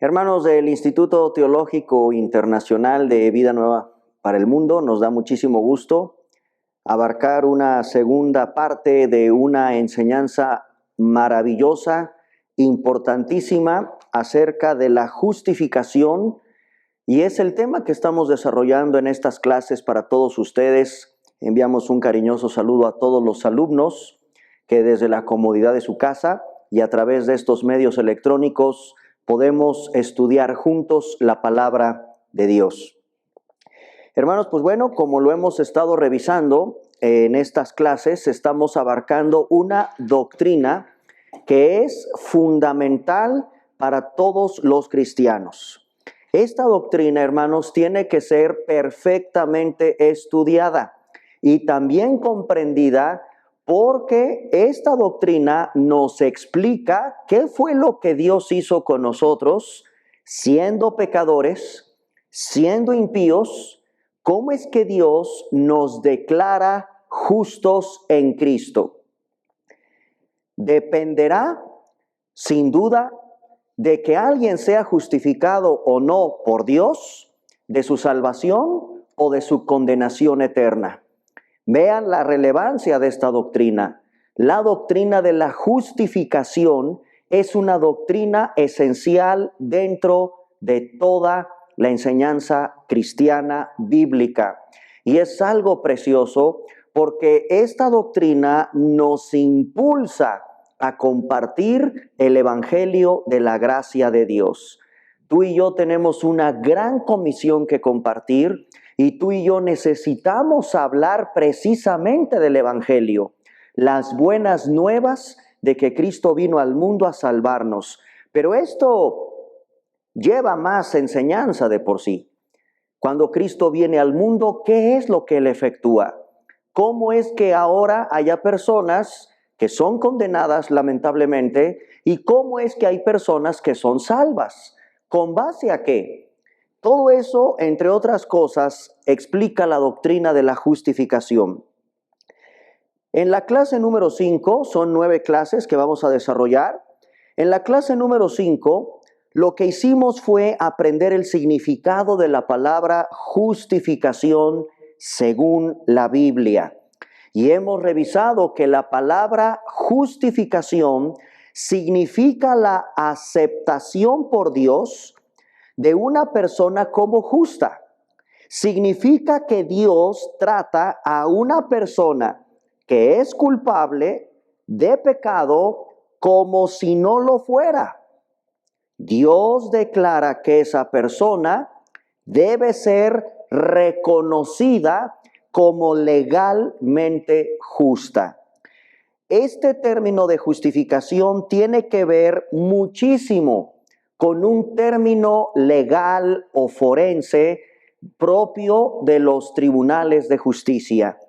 Hermanos del Instituto Teológico Internacional de Vida Nueva para el Mundo, nos da muchísimo gusto abarcar una segunda parte de una enseñanza maravillosa, importantísima, acerca de la justificación, y es el tema que estamos desarrollando en estas clases para todos ustedes. Enviamos un cariñoso saludo a todos los alumnos que desde la comodidad de su casa y a través de estos medios electrónicos podemos estudiar juntos la palabra de Dios. Hermanos, pues bueno, como lo hemos estado revisando en estas clases, estamos abarcando una doctrina que es fundamental para todos los cristianos. Esta doctrina, hermanos, tiene que ser perfectamente estudiada y también comprendida, porque esta doctrina nos explica qué fue lo que Dios hizo con nosotros, siendo pecadores, siendo impíos, cómo es que Dios nos declara justos en Cristo. Dependerá, sin duda, de que alguien sea justificado o no por Dios, de su salvación o de su condenación eterna. Vean la relevancia de esta doctrina. La doctrina de la justificación es una doctrina esencial dentro de toda la enseñanza cristiana bíblica. Y es algo precioso porque esta doctrina nos impulsa a compartir el evangelio de la gracia de Dios. Tú y yo tenemos una gran comisión que compartir, y tú y yo necesitamos hablar precisamente del evangelio, las buenas nuevas de que Cristo vino al mundo a salvarnos. Pero esto lleva más enseñanza de por sí. Cuando Cristo viene al mundo, ¿qué es lo que Él efectúa? ¿Cómo es que ahora haya personas que son condenadas lamentablemente? ¿Y cómo es que hay personas que son salvas? ¿Con base a qué? Todo eso, entre otras cosas, explica la doctrina de la justificación. En la clase número 5, son 9 clases que vamos a desarrollar. En la clase número 5, lo que hicimos fue aprender el significado de la palabra justificación según la Biblia. Y hemos revisado que la palabra justificación significa la aceptación por Dios de una persona como justa. Significa que Dios trata a una persona que es culpable de pecado como si no lo fuera. Dios declara que esa persona debe ser reconocida como legalmente justa. Este término de justificación tiene que ver muchísimo con un término legal o forense propio de los tribunales de justicia.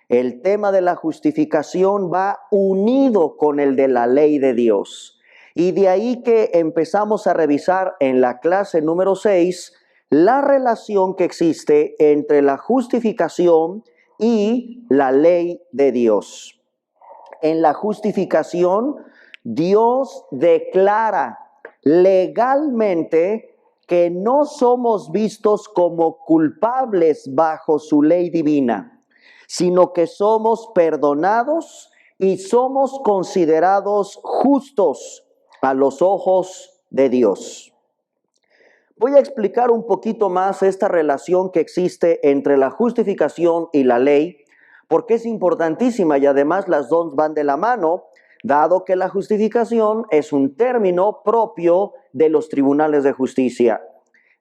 El tema de la justificación va unido con el de la ley de Dios. Y de ahí que empezamos a revisar en la clase número 6 la relación que existe entre la justificación y la ley de Dios. En la justificación, Dios declara legalmente que no somos vistos como culpables bajo su ley divina, sino que somos perdonados y somos considerados justos a los ojos de Dios. Voy a explicar un poquito más esta relación que existe entre la justificación y la ley, porque es importantísima y además las dos van de la mano, dado que la justificación es un término propio de los tribunales de justicia.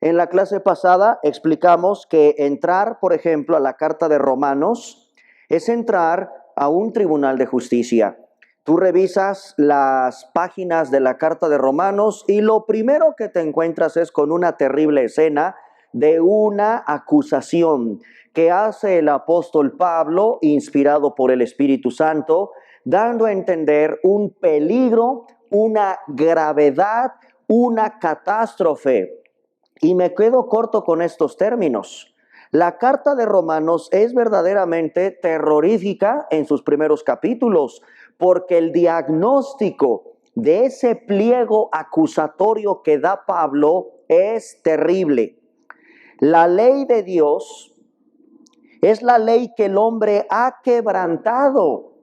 En la clase pasada explicamos que entrar, por ejemplo, a la carta de Romanos es entrar a un tribunal de justicia. Tú revisas las páginas de la carta de Romanos y lo primero que te encuentras es con una terrible escena de una acusación que hace el apóstol Pablo, inspirado por el Espíritu Santo, dando a entender un peligro, una gravedad, una catástrofe. Y me quedo corto con estos términos. La carta de Romanos es verdaderamente terrorífica en sus primeros capítulos, porque el diagnóstico de ese pliego acusatorio que da Pablo es terrible. La ley de Dios es la ley que el hombre ha quebrantado.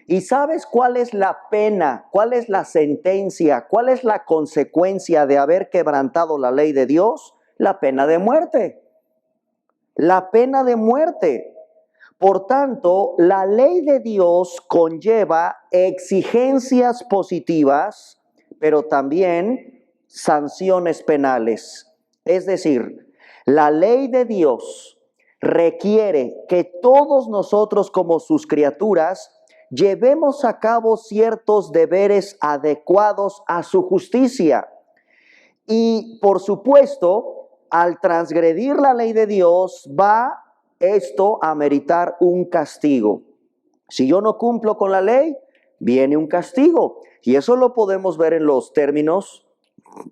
¿Y sabes cuál es la pena? ¿Cuál es la sentencia? ¿Cuál es la consecuencia de haber quebrantado la ley de Dios? La pena de muerte. La pena de muerte. Por tanto, la ley de Dios conlleva exigencias positivas, pero también sanciones penales. Es decir, la ley de Dios requiere que todos nosotros como sus criaturas llevemos a cabo ciertos deberes adecuados a su justicia. Y por supuesto, al transgredir la ley de Dios, va esto a meritar un castigo. Si yo no cumplo con la ley, viene un castigo. Y eso lo podemos ver en los términos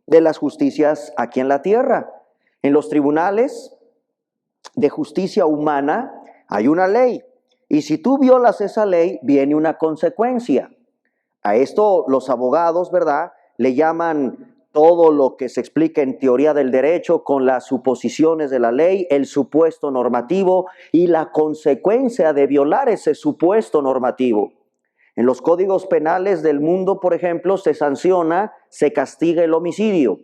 de las justicias aquí en la tierra. En los tribunales de justicia humana hay una ley. Y si tú violas esa ley, viene una consecuencia. A esto los abogados, ¿verdad?, le llaman todo lo que se explica en teoría del derecho con las suposiciones de la ley, el supuesto normativo y la consecuencia de violar ese supuesto normativo. En los códigos penales del mundo, por ejemplo, se sanciona, se castiga el homicidio.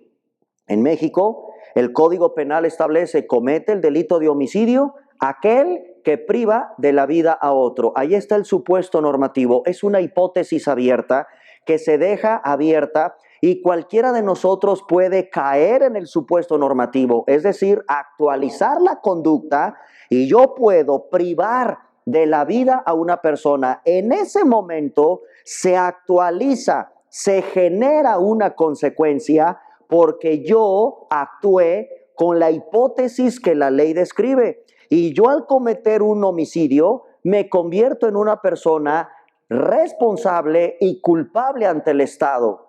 En México, el Código Penal establece: comete el delito de homicidio aquel que priva de la vida a otro. Ahí está el supuesto normativo. Es una hipótesis abierta que se deja abierta y cualquiera de nosotros puede caer en el supuesto normativo, es decir, actualizar la conducta, y yo puedo privar de la vida a una persona. En ese momento se actualiza, se genera una consecuencia porque yo actué con la hipótesis que la ley describe. Y yo, al cometer un homicidio, me convierto en una persona responsable y culpable ante el Estado.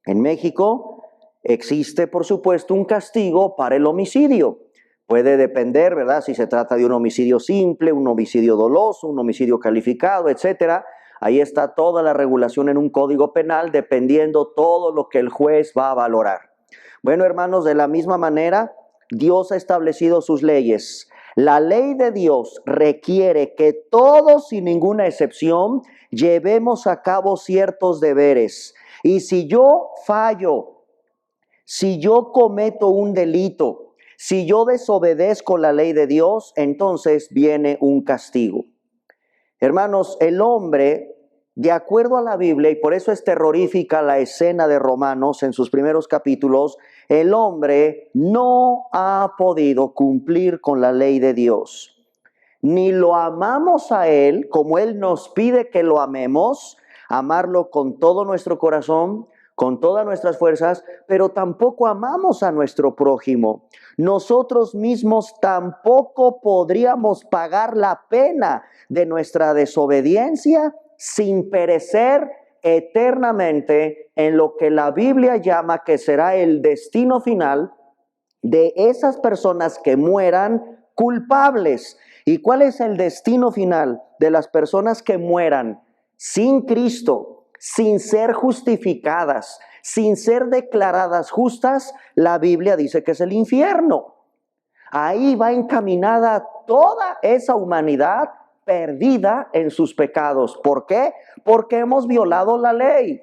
En México existe, por supuesto, un castigo para el homicidio. Puede depender, ¿verdad?, si se trata de un homicidio simple, un homicidio doloso, un homicidio calificado, etcétera. Ahí está toda la regulación en un código penal, dependiendo todo lo que el juez va a valorar. Bueno, hermanos, de la misma manera, Dios ha establecido sus leyes. La ley de Dios requiere que todos, sin ninguna excepción, llevemos a cabo ciertos deberes. Y si yo fallo, si yo cometo un delito, si yo desobedezco la ley de Dios, entonces viene un castigo. Hermanos, el hombre, de acuerdo a la Biblia, y por eso es terrorífica la escena de Romanos en sus primeros capítulos, el hombre no ha podido cumplir con la ley de Dios. Ni lo amamos a Él como Él nos pide que lo amemos, amarlo con todo nuestro corazón, con todas nuestras fuerzas, pero tampoco amamos a nuestro prójimo. Nosotros mismos tampoco podríamos pagar la pena de nuestra desobediencia sin perecer eternamente en lo que la Biblia llama que será el destino final de esas personas que mueran culpables. ¿Y cuál es el destino final de las personas que mueran sin Cristo, sin ser justificadas, sin ser declaradas justas? La Biblia dice que es el infierno. Ahí va encaminada toda esa humanidad perdida en sus pecados. ¿Por qué? Porque hemos violado la ley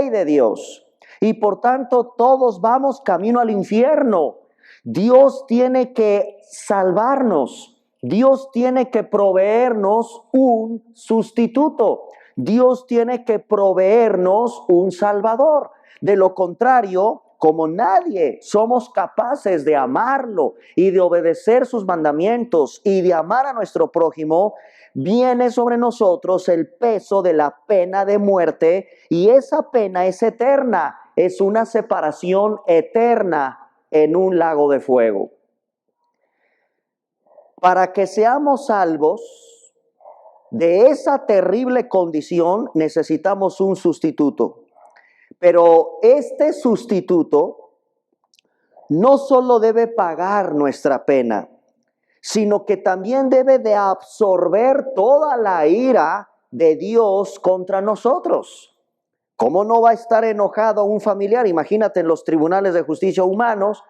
de Dios. Y por tanto todos vamos camino al infierno. Dios tiene que salvarnos. Dios tiene que proveernos un sustituto. Dios tiene que proveernos un salvador. De lo contrario, como nadie somos capaces de amarlo y de obedecer sus mandamientos y de amar a nuestro prójimo, viene sobre nosotros el peso de la pena de muerte, y esa pena es eterna, es una separación eterna en un lago de fuego. Para que seamos salvos de esa terrible condición, necesitamos un sustituto. Pero este sustituto no solo debe pagar nuestra pena, sino que también debe de absorber toda la ira de Dios contra nosotros. ¿Cómo no va a estar enojado un familiar? Imagínate en los tribunales de justicia humanos,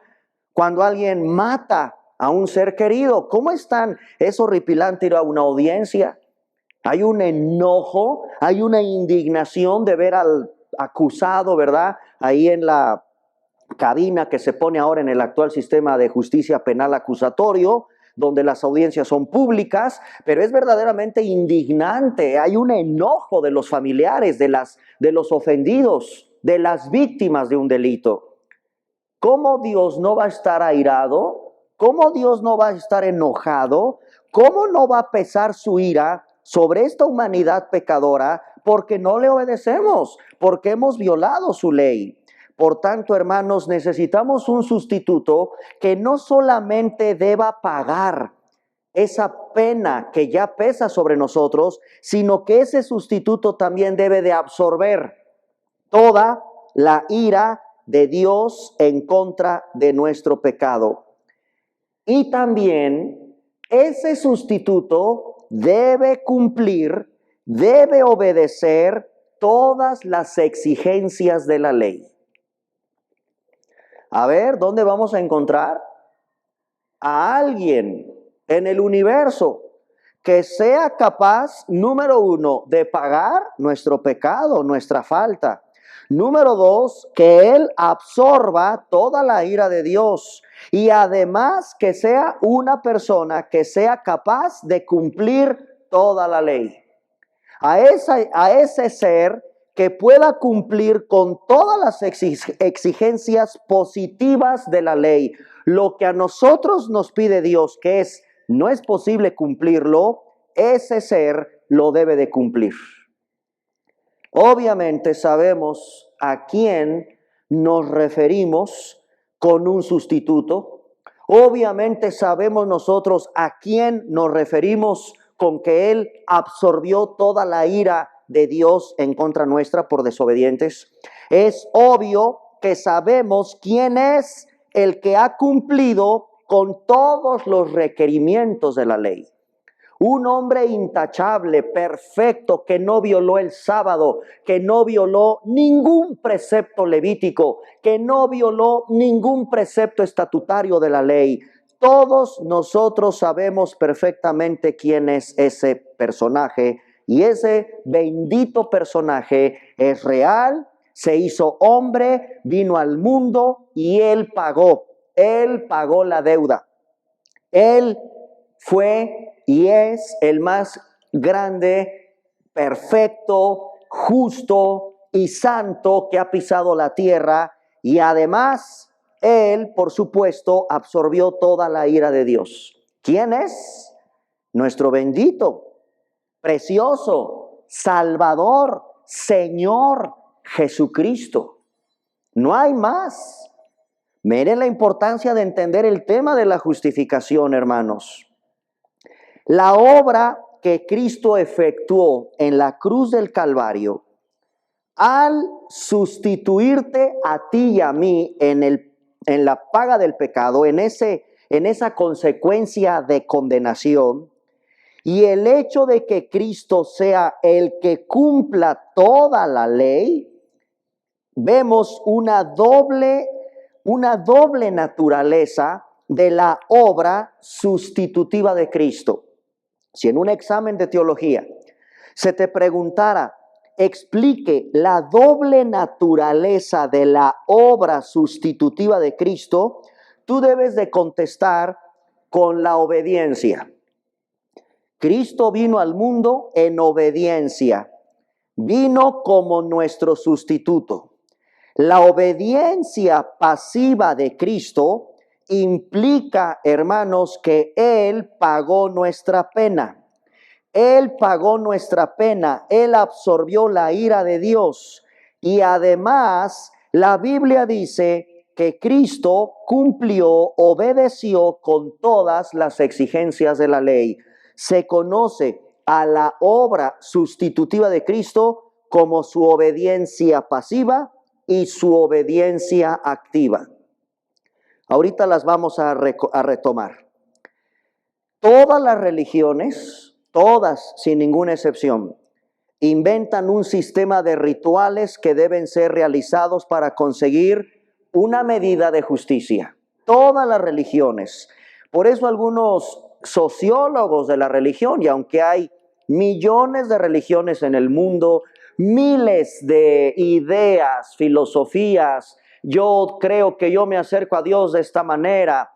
cuando alguien mata a un ser querido. ¿Cómo están? Es horripilante ir a una audiencia. Hay un enojo, hay una indignación de ver al acusado, ¿verdad? Ahí en la cabina que se pone ahora en el actual sistema de justicia penal acusatorio, donde las audiencias son públicas, pero es verdaderamente indignante. Hay un enojo de los familiares, de los ofendidos, de las víctimas de un delito. ¿Cómo Dios no va a estar airado? ¿Cómo Dios no va a estar enojado? ¿Cómo no va a pesar su ira sobre esta humanidad pecadora porque no le obedecemos, porque hemos violado su ley? Por tanto, hermanos, necesitamos un sustituto que no solamente deba pagar esa pena que ya pesa sobre nosotros, sino que ese sustituto también debe de absorber toda la ira de Dios en contra de nuestro pecado. Y también ese sustituto debe cumplir, debe obedecer todas las exigencias de la ley. A ver, ¿dónde vamos a encontrar a alguien en el universo que sea capaz, número uno, de pagar nuestro pecado, nuestra falta? Número dos, que Él absorba toda la ira de Dios. Y además que sea una persona que sea capaz de cumplir toda la ley. A ese ser que pueda cumplir con todas las exigencias positivas de la ley. Lo que a nosotros nos pide Dios, que no es posible cumplirlo, ese ser lo debe de cumplir. Obviamente sabemos a quién nos referimos con un sustituto. Obviamente sabemos nosotros a quién nos referimos con que Él absorbió toda la ira de Dios en contra nuestra por desobedientes. Es obvio que sabemos quién es el que ha cumplido con todos los requerimientos de la ley. Un hombre intachable, perfecto, que no violó el sábado, que no violó ningún precepto levítico, que no violó ningún precepto estatutario de la ley. Todos nosotros sabemos perfectamente quién es ese personaje, y ese bendito personaje es real, se hizo hombre, vino al mundo y Él pagó la deuda. Él fue y es el más grande, perfecto, justo y santo que ha pisado la tierra, y además Él, por supuesto, absorbió toda la ira de Dios. ¿Quién es? Nuestro bendito, precioso, Salvador, Señor Jesucristo. No hay más. Miren la importancia de entender el tema de la justificación, hermanos. La obra que Cristo efectuó en la cruz del Calvario, al sustituirte a ti y a mí en la paga del pecado, en esa consecuencia de condenación, y el hecho de que Cristo sea el que cumpla toda la ley, vemos una doble naturaleza de la obra sustitutiva de Cristo. Si en un examen de teología se te preguntara, explique la doble naturaleza de la obra sustitutiva de Cristo, tú debes de contestar con la obediencia. Cristo vino al mundo en obediencia. Vino como nuestro sustituto. La obediencia pasiva de Cristo implica, hermanos, que Él pagó nuestra pena. Él pagó nuestra pena. Él absorbió la ira de Dios. Y además, la Biblia dice que Cristo cumplió, obedeció con todas las exigencias de la ley. Se conoce a la obra sustitutiva de Cristo como su obediencia pasiva y su obediencia activa. Ahorita las vamos a retomar. Todas las religiones, todas sin ninguna excepción, inventan un sistema de rituales que deben ser realizados para conseguir una medida de justicia. Todas las religiones. Por eso algunos sociólogos de la religión, y aunque hay millones de religiones en el mundo, miles de ideas, filosofías, yo creo que yo me acerco a Dios de esta manera,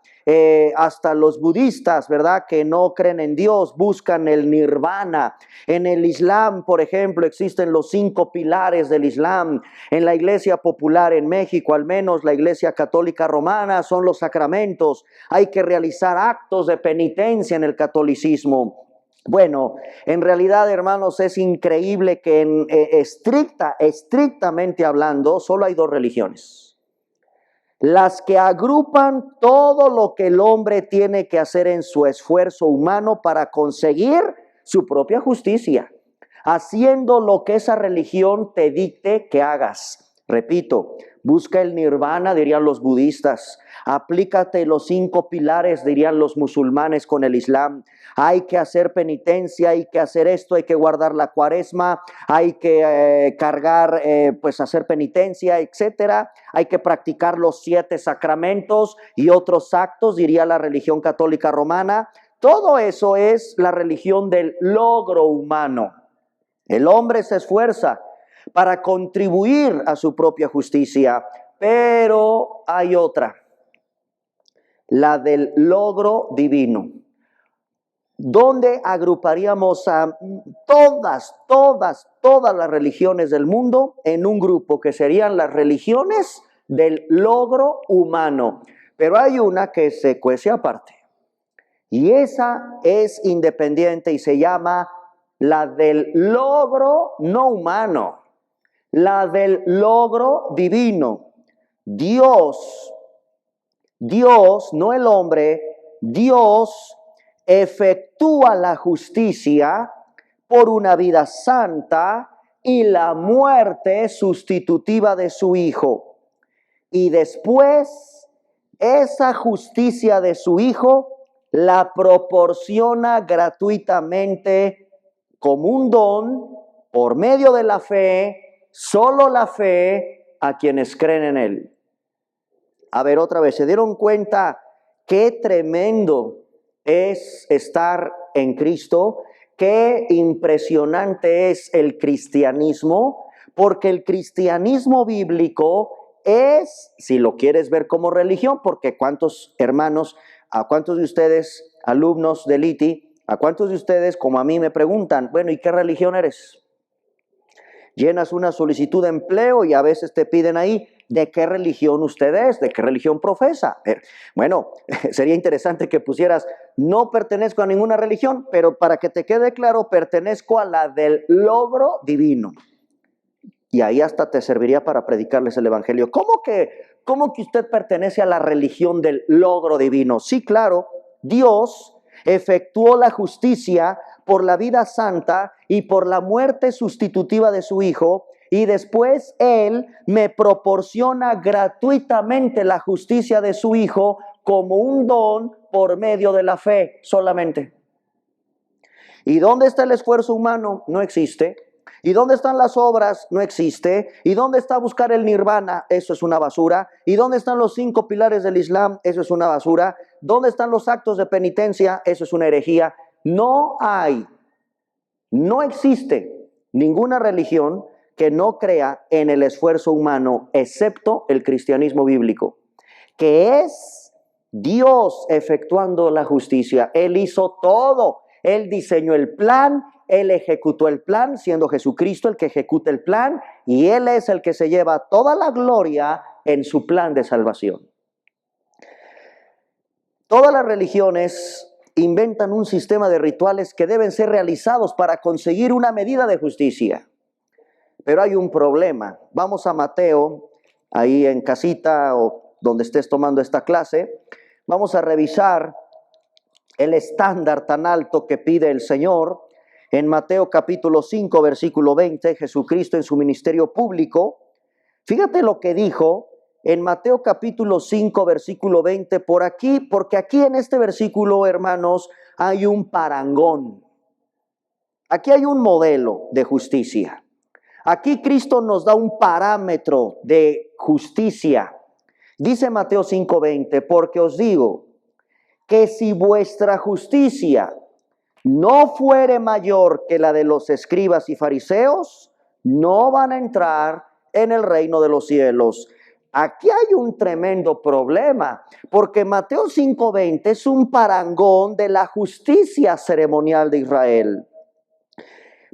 hasta los budistas, ¿verdad?, que no creen en Dios, buscan el nirvana. En el Islam, por ejemplo, existen los 5 pilares del Islam. En la Iglesia Popular en México, al menos la Iglesia Católica Romana, son los sacramentos. Hay que realizar actos de penitencia en el catolicismo. Bueno, en realidad, hermanos, es increíble que estrictamente hablando, solo hay 2 religiones. Las que agrupan todo lo que el hombre tiene que hacer en su esfuerzo humano para conseguir su propia justicia, haciendo lo que esa religión te dicte que hagas. Repito, busca el nirvana, dirían los budistas. Aplícate los 5 pilares, dirían los musulmanes con el Islam. Hay que hacer penitencia, hay que hacer esto, hay que guardar la cuaresma, hay que hacer penitencia, etcétera. Hay que practicar los 7 sacramentos y otros actos, diría la religión católica romana. Todo eso es la religión del logro humano. El hombre se esfuerza para contribuir a su propia justicia, pero hay otra, la del logro divino, donde agruparíamos a todas las religiones del mundo en un grupo que serían las religiones del logro humano. Pero hay una que se cuece aparte, y esa es independiente y se llama la del logro no humano, la del logro divino. Dios, no el hombre, Dios efectúa la justicia por una vida santa y la muerte sustitutiva de su Hijo. Y después, esa justicia de su Hijo la proporciona gratuitamente como un don por medio de la fe, solo la fe, a quienes creen en Él. A ver, otra vez, ¿se dieron cuenta qué tremendo es estar en Cristo? Qué impresionante es el cristianismo, porque el cristianismo bíblico es, si lo quieres ver como religión, porque cuántos hermanos, a cuántos de ustedes, alumnos del ITI, a cuántos de ustedes, como a mí, me preguntan, bueno, ¿y qué religión eres? Llenas una solicitud de empleo y a veces te piden ahí, ¿de qué religión usted es? ¿De qué religión profesa? Bueno, sería interesante que pusieras, no pertenezco a ninguna religión, pero para que te quede claro, pertenezco a la del logro divino. Y ahí hasta te serviría para predicarles el evangelio. ¿Cómo que usted pertenece a la religión del logro divino? Sí, claro, Dios efectuó la justicia por la vida santa y por la muerte sustitutiva de su Hijo, y después Él me proporciona gratuitamente la justicia de su Hijo como un don por medio de la fe solamente. ¿Y dónde está el esfuerzo humano? No existe. ¿Y dónde están las obras? No existe. ¿Y dónde está buscar el nirvana? Eso es una basura. ¿Y dónde están los 5 pilares del Islam? Eso es una basura. ¿Dónde están los actos de penitencia? Eso es una herejía. No existe ninguna religión que no crea en el esfuerzo humano, excepto el cristianismo bíblico, que es Dios efectuando la justicia. Él hizo todo. Él diseñó el plan, Él ejecutó el plan, siendo Jesucristo el que ejecuta el plan, y Él es el que se lleva toda la gloria en su plan de salvación. Todas las religiones inventan un sistema de rituales que deben ser realizados para conseguir una medida de justicia. Pero hay un problema. Vamos a Mateo, ahí en casita o donde estés tomando esta clase. Vamos a revisar el estándar tan alto que pide el Señor. En Mateo capítulo 5, versículo 20, Jesucristo en su ministerio público. Fíjate lo que dijo en Mateo capítulo 5, versículo 20, porque aquí en este versículo, hermanos, hay un parangón. Aquí hay un modelo de justicia. Aquí Cristo nos da un parámetro de justicia. Dice Mateo 5:20, porque os digo que si vuestra justicia no fuere mayor que la de los escribas y fariseos, no van a entrar en el reino de los cielos. Aquí hay un tremendo problema, porque Mateo 5:20 es un parangón de la justicia ceremonial de Israel.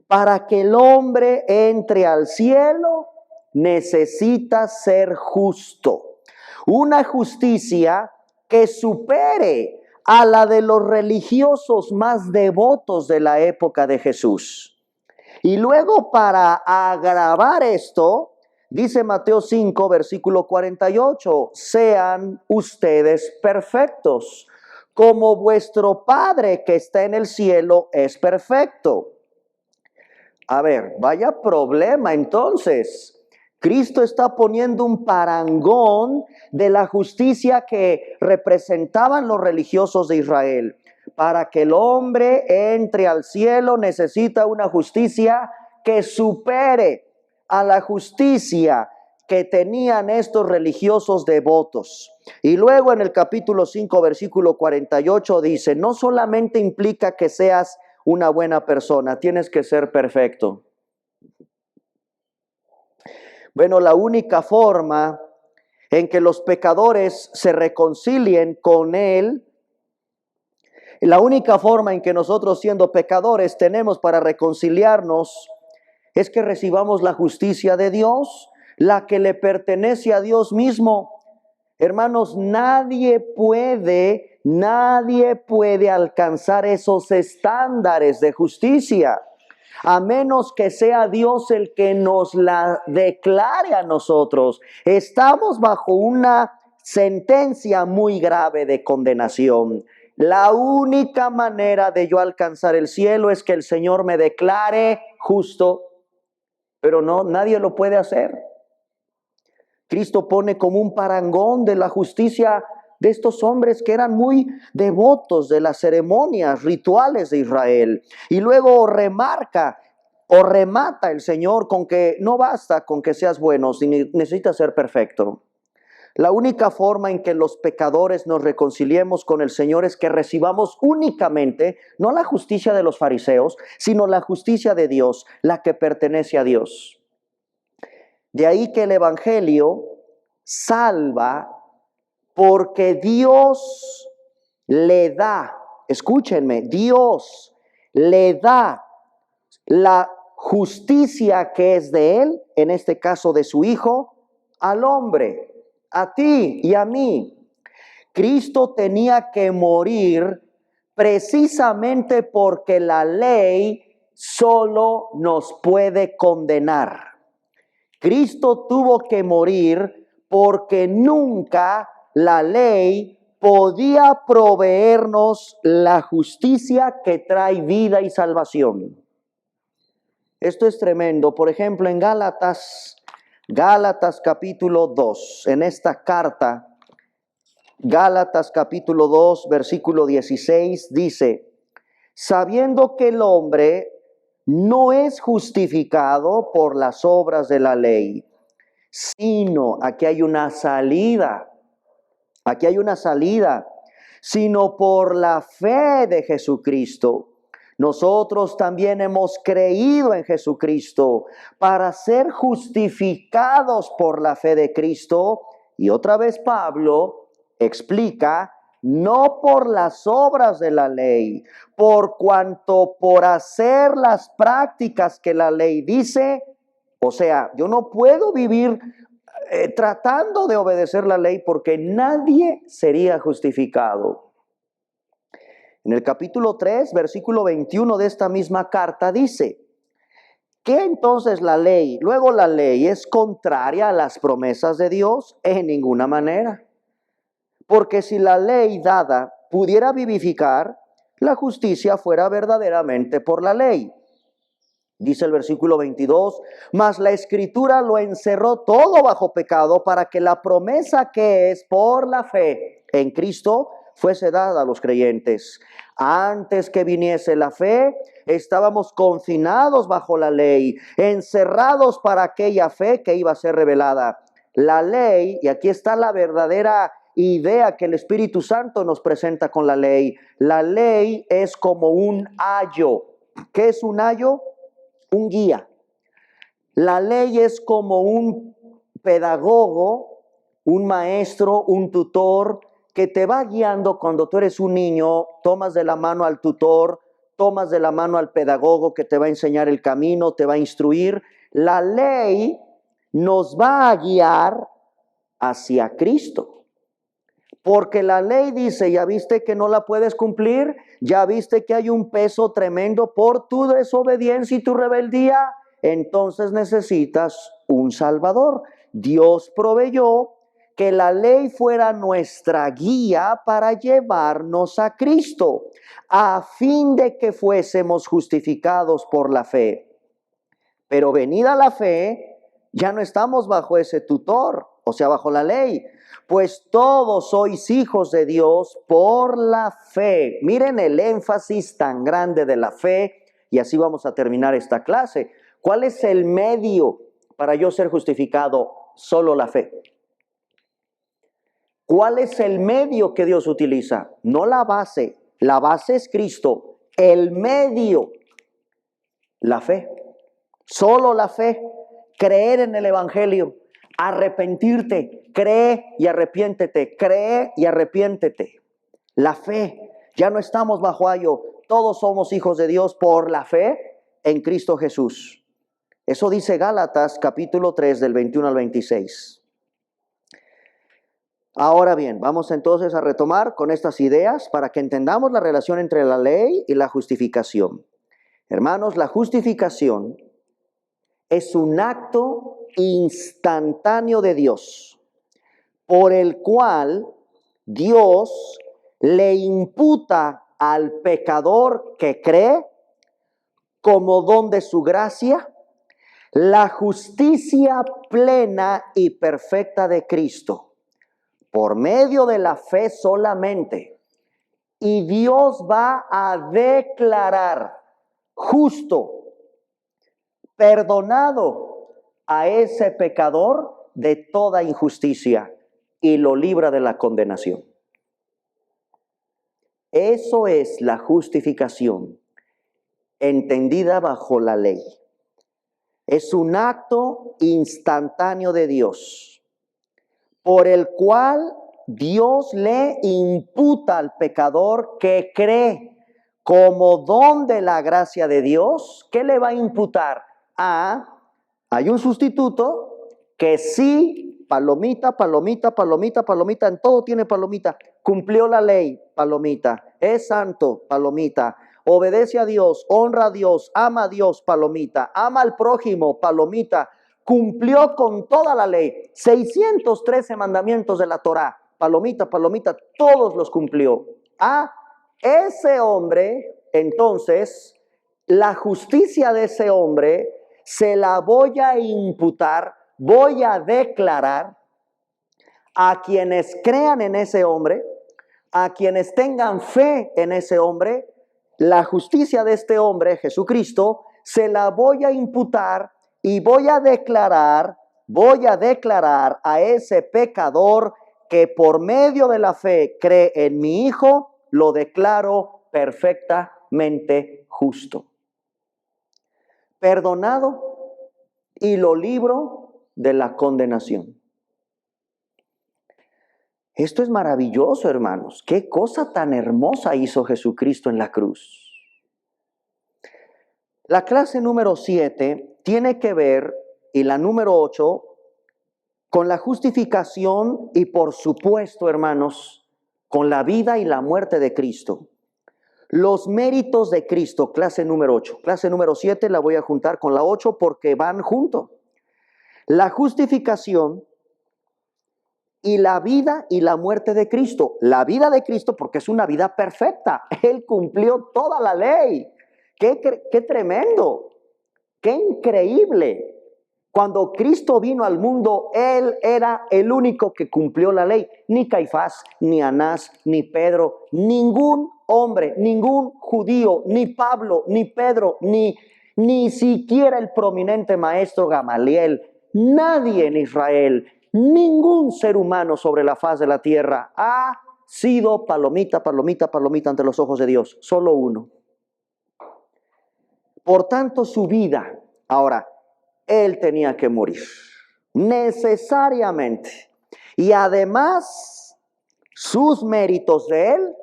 Para que el hombre entre al cielo, necesita ser justo. Una justicia que supere a la de los religiosos más devotos de la época de Jesús. Y luego, para agravar esto, dice Mateo 5, versículo 48, sean ustedes perfectos, como vuestro Padre que está en el cielo es perfecto. A ver, vaya problema entonces. Cristo está poniendo un parangón de la justicia que representaban los religiosos de Israel. Para que el hombre entre al cielo necesita una justicia que supere a la justicia que tenían estos religiosos devotos. Y luego en el capítulo 5, versículo 48 dice, no solamente implica que seas una buena persona, tienes que ser perfecto. Bueno, la única forma en que los pecadores se reconcilien con Él, la única forma en que nosotros siendo pecadores tenemos para reconciliarnos es que recibamos la justicia de Dios, la que le pertenece a Dios mismo. Hermanos, nadie puede alcanzar esos estándares de justicia, a menos que sea Dios el que nos la declare a nosotros. Estamos bajo una sentencia muy grave de condenación. La única manera de yo alcanzar el cielo es que el Señor me declare justo, pero no, nadie lo puede hacer. Cristo pone como un parangón de la justicia de estos hombres que eran muy devotos de las ceremonias rituales de Israel. Y luego remarca o remata el Señor con que no basta con que seas bueno, sino necesitas ser perfecto. La única forma en que los pecadores nos reconciliemos con el Señor es que recibamos únicamente, no la justicia de los fariseos, sino la justicia de Dios, la que pertenece a Dios. De ahí que el Evangelio salva porque Dios le da, escúchenme, Dios le da la justicia que es de Él, en este caso de su Hijo, al hombre, a ti y a mí. Cristo tenía que morir precisamente porque la ley solo nos puede condenar. Cristo tuvo que morir porque nunca la ley podía proveernos la justicia que trae vida y salvación. Esto es tremendo. Por ejemplo, en Gálatas capítulo 2, en esta carta, Gálatas capítulo 2, versículo 16, dice, sabiendo que el hombre no es justificado por las obras de la ley, sino, aquí hay una salida, sino por la fe de Jesucristo. Nosotros también hemos creído en Jesucristo para ser justificados por la fe de Cristo. Y otra vez Pablo explica, no por las obras de la ley, por cuanto por hacer las prácticas que la ley dice. O sea, yo no puedo vivir tratando de obedecer la ley porque nadie sería justificado. En el capítulo 3, versículo 21 de esta misma carta dice, ¿qué entonces la ley? Luego la ley es contraria a las promesas de Dios en ninguna manera. Porque si la ley dada pudiera vivificar, la justicia fuera verdaderamente por la ley. Dice el versículo 22, mas la Escritura lo encerró todo bajo pecado para que la promesa que es por la fe en Cristo fuese dada a los creyentes. Antes que viniese la fe, estábamos confinados bajo la ley, encerrados para aquella fe que iba a ser revelada. La ley, y aquí está la verdadera idea que el Espíritu Santo nos presenta con la ley. La ley es como un ayo. ¿Qué es un ayo? Un guía. La ley es como un pedagogo, un maestro, un tutor que te va guiando cuando tú eres un niño. Tomas de la mano al tutor, tomas de la mano al pedagogo que te va a enseñar el camino, te va a instruir. La ley nos va a guiar hacia Cristo. Porque la ley dice, ya viste que no la puedes cumplir, ya viste que hay un peso tremendo por tu desobediencia y tu rebeldía, entonces necesitas un Salvador. Dios proveyó que la ley fuera nuestra guía para llevarnos a Cristo, a fin de que fuésemos justificados por la fe. Pero venida la fe, ya no estamos bajo ese tutor, o sea, bajo la ley, pues todos sois hijos de Dios por la fe. Miren el énfasis tan grande de la fe, y así vamos a terminar esta clase. ¿Cuál es el medio para yo ser justificado? Solo la fe. ¿Cuál es el medio que Dios utiliza? No la base. La base es Cristo. El medio, la fe. Solo la fe. Creer en el Evangelio. Arrepentirte. Cree y arrepiéntete. Cree y arrepiéntete. La fe. Ya no estamos bajo ayo. Todos somos hijos de Dios por la fe en Cristo Jesús. Eso dice Gálatas capítulo 3 del 21 al 26. Ahora bien, vamos entonces a retomar con estas ideas para que entendamos la relación entre la ley y la justificación. Hermanos, la justificación es un acto instantáneo de Dios, por el cual Dios le imputa al pecador que cree, como don de su gracia, la justicia plena y perfecta de Cristo, por medio de la fe solamente. Y Dios va a declarar justo, perdonado a ese pecador de toda injusticia y lo libra de la condenación. Eso es la justificación entendida bajo la ley. Es un acto instantáneo de Dios, por el cual Dios le imputa al pecador que cree como don de la gracia de Dios. ¿Qué le va a imputar? Hay un sustituto que sí, palomita, palomita, palomita, palomita, en todo tiene palomita. Cumplió la ley, palomita. Es santo, palomita. Obedece a Dios, honra a Dios, ama a Dios, palomita. Ama al prójimo, palomita. Cumplió con toda la ley, 613 mandamientos de la Torá, palomita, palomita, todos los cumplió. Ese hombre, entonces, la justicia de ese hombre se la voy a imputar, voy a declarar a quienes crean en ese hombre, a quienes tengan fe en ese hombre. La justicia de este hombre, Jesucristo, se la voy a imputar y voy a declarar a ese pecador que por medio de la fe cree en mi Hijo, lo declaro perfectamente justo, perdonado, y lo libro de la condenación. Esto es maravilloso, hermanos. Qué cosa tan hermosa hizo Jesucristo en la cruz. La clase número 7 tiene que ver, y la número 8, con la justificación y, por supuesto, hermanos, con la vida y la muerte de Cristo. Los méritos de Cristo, clase número 8. Clase número 7 la voy a juntar con la 8 porque van juntos. La justificación y la vida y la muerte de Cristo. La vida de Cristo porque es una vida perfecta. Él cumplió toda la ley. ¡Qué tremendo! ¡Qué increíble! Cuando Cristo vino al mundo, Él era el único que cumplió la ley. Ni Caifás, ni Anás, ni Pedro, ningún hombre, ningún judío, ni Pablo, ni Pedro, ni siquiera el prominente maestro Gamaliel, nadie en Israel, ningún ser humano sobre la faz de la tierra ha sido palomita, palomita, palomita ante los ojos de Dios. Solo uno. Por tanto, su vida, ahora, Él tenía que morir, necesariamente. Y además, sus méritos de Él,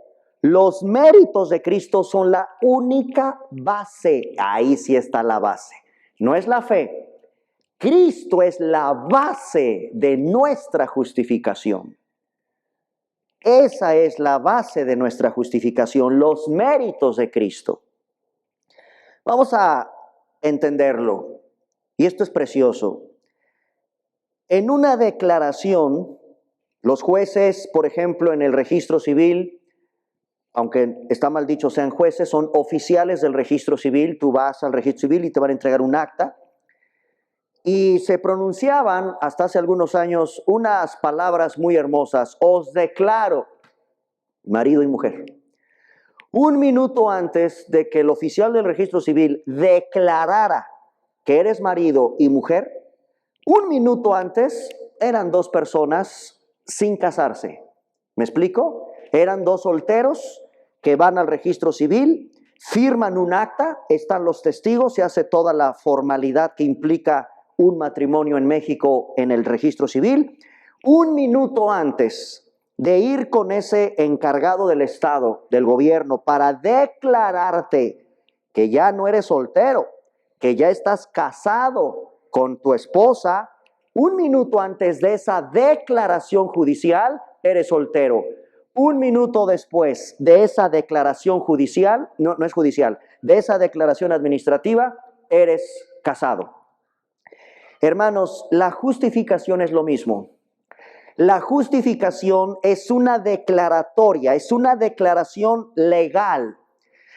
los méritos de Cristo son la única base. Ahí sí está la base. No es la fe. Cristo es la base de nuestra justificación. Esa es la base de nuestra justificación, los méritos de Cristo. Vamos a entenderlo. Y esto es precioso. En una declaración, los jueces, por ejemplo, en el registro civil, aunque está mal dicho sean jueces, son oficiales del registro civil. Tú vas al registro civil y te van a entregar un acta. Y se pronunciaban hasta hace algunos años unas palabras muy hermosas. Os declaro, marido y mujer. Un minuto antes de que el oficial del registro civil declarara que eres marido y mujer, un minuto antes eran dos personas sin casarse. ¿Me explico? Eran dos solteros que van al registro civil, firman un acta, están los testigos, se hace toda la formalidad que implica un matrimonio en México en el registro civil. Un minuto antes de ir con ese encargado del Estado, del gobierno, para declararte que ya no eres soltero, que ya estás casado con tu esposa, un minuto antes de esa declaración judicial, eres soltero. Un minuto después de esa declaración judicial, no es judicial, de esa declaración administrativa, eres casado. Hermanos, la justificación es lo mismo. La justificación es una declaratoria, es una declaración legal.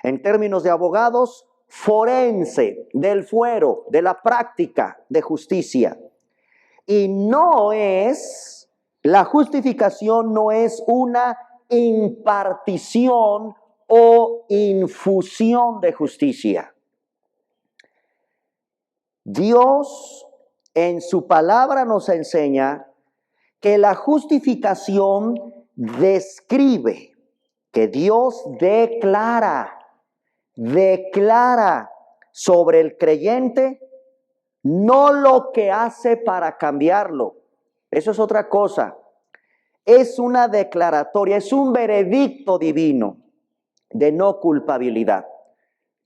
En términos de abogados, forense, del fuero, de la práctica de justicia. Y la justificación no es una impartición o infusión de justicia. Dios en su palabra nos enseña que la justificación describe, que Dios declara sobre el creyente no lo que hace para cambiarlo. Eso es otra cosa. Es una declaratoria, es un veredicto divino de no culpabilidad.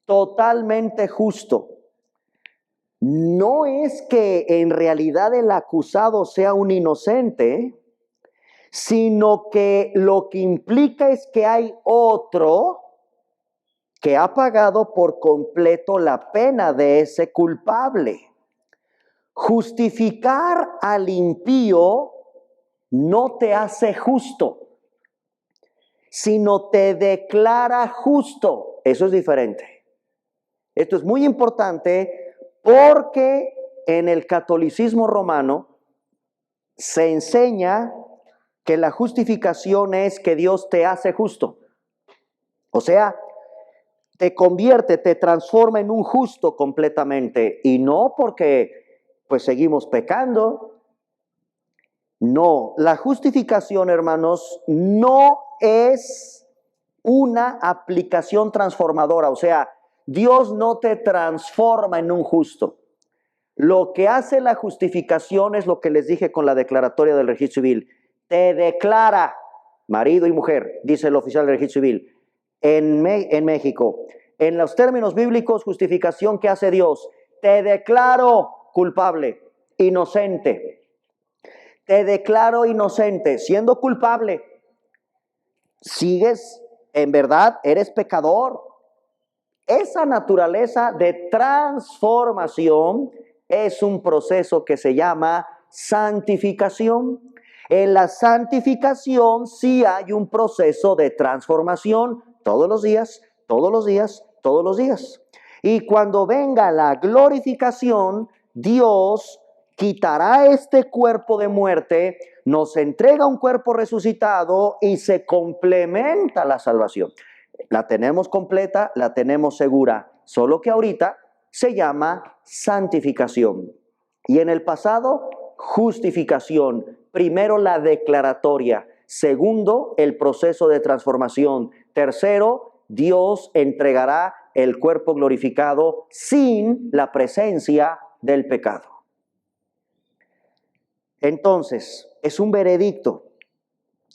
Totalmente justo. No es que en realidad el acusado sea un inocente, sino que lo que implica es que hay otro que ha pagado por completo la pena de ese culpable. Justificar al impío no te hace justo, sino te declara justo. Eso es diferente. Esto es muy importante porque en el catolicismo romano se enseña que la justificación es que Dios te hace justo. O sea, te convierte, te transforma en un justo completamente. Y no porque pues seguimos pecando. No, la justificación, hermanos, no es una aplicación transformadora. O sea, Dios no te transforma en un justo. Lo que hace la justificación es lo que les dije con la declaratoria del registro civil. Te declara marido y mujer, dice el oficial del registro civil. En México, en los términos bíblicos, justificación que hace Dios, te declaro culpable, inocente. Te declaro inocente, siendo culpable. Sigues, en verdad, eres pecador. Esa naturaleza de transformación es un proceso que se llama santificación. En la santificación sí hay un proceso de transformación todos los días, todos los días, todos los días. Y cuando venga la glorificación, Dios quitará este cuerpo de muerte, nos entrega un cuerpo resucitado y se complementa la salvación. La tenemos completa, la tenemos segura, solo que ahorita se llama santificación. Y en el pasado, justificación. Primero la declaratoria. Segundo, el proceso de transformación. Tercero, Dios entregará el cuerpo glorificado sin la presencia del pecado. Entonces, es un veredicto.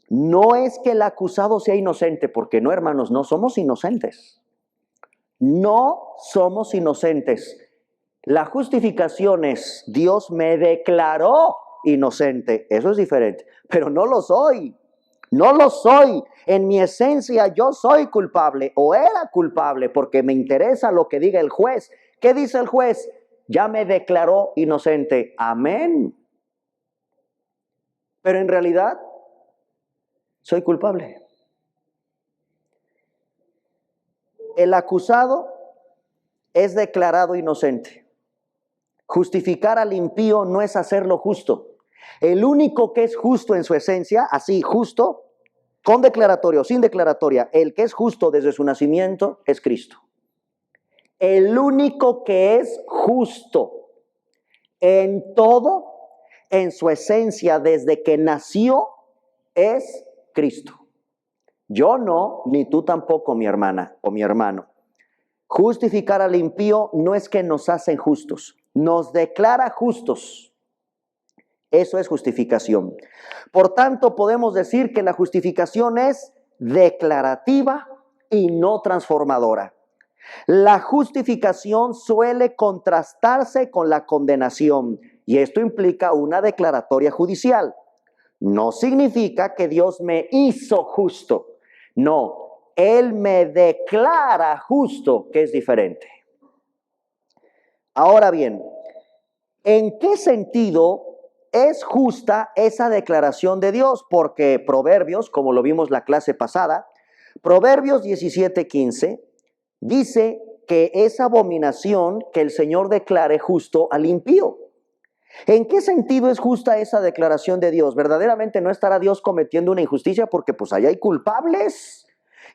No es que el acusado sea inocente, porque no, hermanos, no somos inocentes. No somos inocentes. La justificación es, Dios me declaró inocente. Eso es diferente, pero no lo soy. No lo soy. En mi esencia yo soy culpable o era culpable porque me interesa lo que diga el juez. ¿Qué dice el juez? Ya me declaró inocente. Amén. Pero en realidad soy culpable. El acusado es declarado inocente. Justificar al impío no es hacerlo justo. El único que es justo en su esencia, así justo, con declaratoria o sin declaratoria, el que es justo desde su nacimiento es Cristo. El único que es justo en todo, en su esencia desde que nació, es Cristo. Yo no, ni tú tampoco, mi hermana o mi hermano. Justificar al impío no es que nos hacen justos, nos declara justos. Eso es justificación. Por tanto, podemos decir que la justificación es declarativa y no transformadora. La justificación suele contrastarse con la condenación y esto implica una declaratoria judicial. No significa que Dios me hizo justo. No, Él me declara justo, que es diferente. Ahora bien, ¿en qué sentido es justa esa declaración de Dios? Porque Proverbios, como lo vimos la clase pasada, Proverbios 17:15, dice que es abominación que el Señor declare justo al impío. ¿En qué sentido es justa esa declaración de Dios? Verdaderamente no estará Dios cometiendo una injusticia porque pues allá hay culpables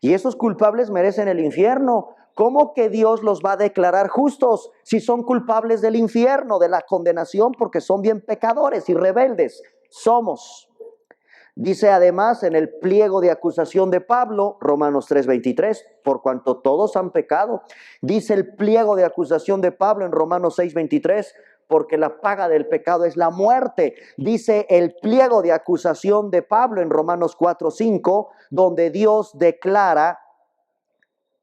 y esos culpables merecen el infierno. ¿Cómo que Dios los va a declarar justos si son culpables del infierno, de la condenación, porque son bien pecadores y rebeldes? Somos. Dice además en el pliego de acusación de Pablo, Romanos 3:23, por cuanto todos han pecado. Dice el pliego de acusación de Pablo en Romanos 6:23, porque la paga del pecado es la muerte. Dice el pliego de acusación de Pablo en Romanos 4:5, donde Dios declara,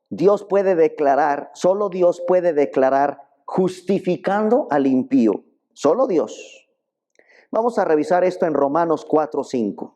Dios puede declarar, solo Dios puede declarar justificando al impío. Solo Dios. Vamos a revisar esto en Romanos 4:5.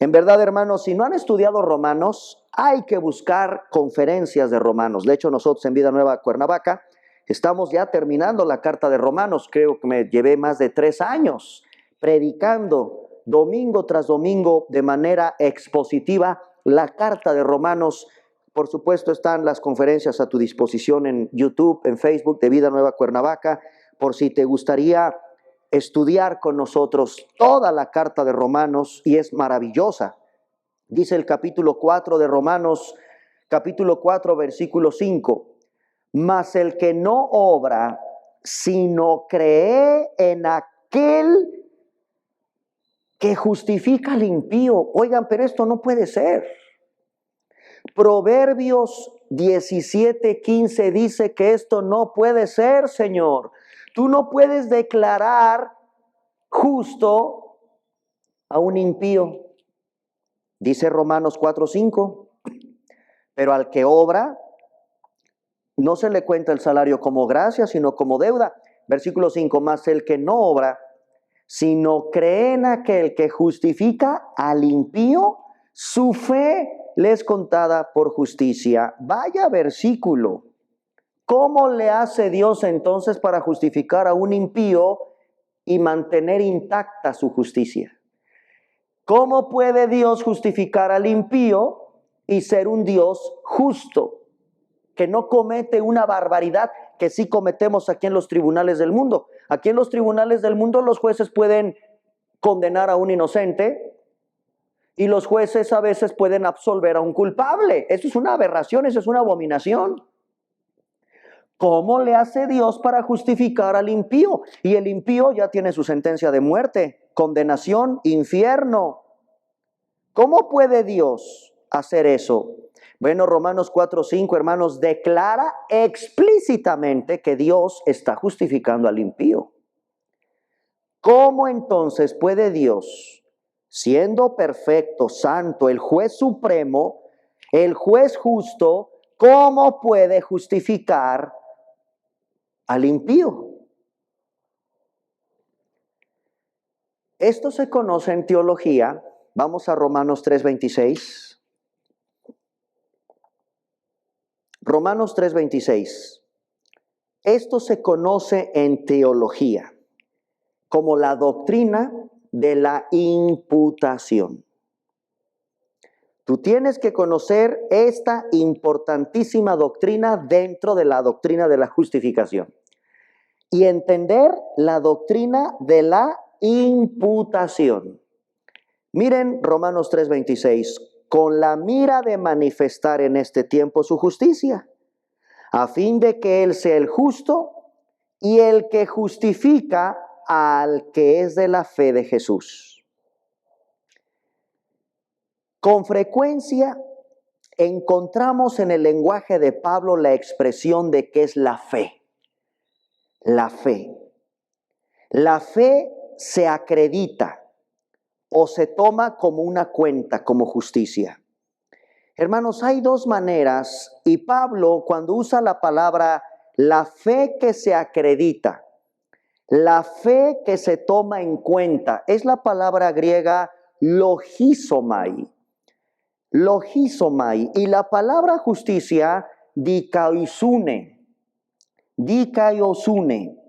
En verdad, hermanos, si no han estudiado Romanos, hay que buscar conferencias de Romanos. De hecho, nosotros en Vida Nueva Cuernavaca estamos ya terminando la carta de Romanos. Creo que me llevé más de 3 años predicando domingo tras domingo de manera expositiva la carta de Romanos. Por supuesto, están las conferencias a tu disposición en YouTube, en Facebook de Vida Nueva Cuernavaca, por si te gustaría estudiar con nosotros toda la carta de Romanos, y es maravillosa. Dice el capítulo 4 de Romanos, capítulo 4, versículo 5, mas el que no obra, sino cree en aquel que justifica al impío. Oigan, pero esto no puede ser. Proverbios 17:15 dice que esto no puede ser, Señor. Tú no puedes declarar justo a un impío. Dice Romanos 4:5, pero al que obra, no se le cuenta el salario como gracia, sino como deuda. Versículo 5, más el que no obra, sino cree en aquel que justifica al impío, su fe le es contada por justicia. Vaya versículo. ¿Cómo le hace Dios entonces para justificar a un impío y mantener intacta su justicia? ¿Cómo puede Dios justificar al impío y ser un Dios justo? que no comete una barbaridad que sí cometemos aquí en los tribunales del mundo. Aquí en los tribunales del mundo los jueces pueden condenar a un inocente y los jueces a veces pueden absolver a un culpable. Eso es una aberración, eso es una abominación. ¿Cómo le hace Dios para justificar al impío? Y el impío ya tiene su sentencia de muerte, condenación, infierno. ¿Cómo puede Dios hacer eso? Bueno, Romanos 4:5, hermanos, declara explícitamente que Dios está justificando al impío. ¿Cómo entonces puede Dios, siendo perfecto, santo, el juez supremo, el juez justo, cómo puede justificar al impío? Esto se conoce en teología. Vamos a Romanos 3:26. Romanos 3:26. Esto se conoce en teología como la doctrina de la imputación. Tú tienes que conocer esta importantísima doctrina dentro de la doctrina de la justificación y entender la doctrina de la imputación. Miren Romanos 3:26, con la mira de manifestar en este tiempo su justicia, a fin de que Él sea el justo y el que justifica al que es de la fe de Jesús. Con frecuencia encontramos en el lenguaje de Pablo la expresión de que es la fe. La fe. La fe se acredita o se toma como una cuenta, como justicia. Hermanos, hay dos maneras y Pablo cuando usa la palabra la fe que se acredita, la fe que se toma en cuenta, es la palabra griega logizomai. Logizomai. Y la palabra justicia, dikaiosune. Dikaiosune.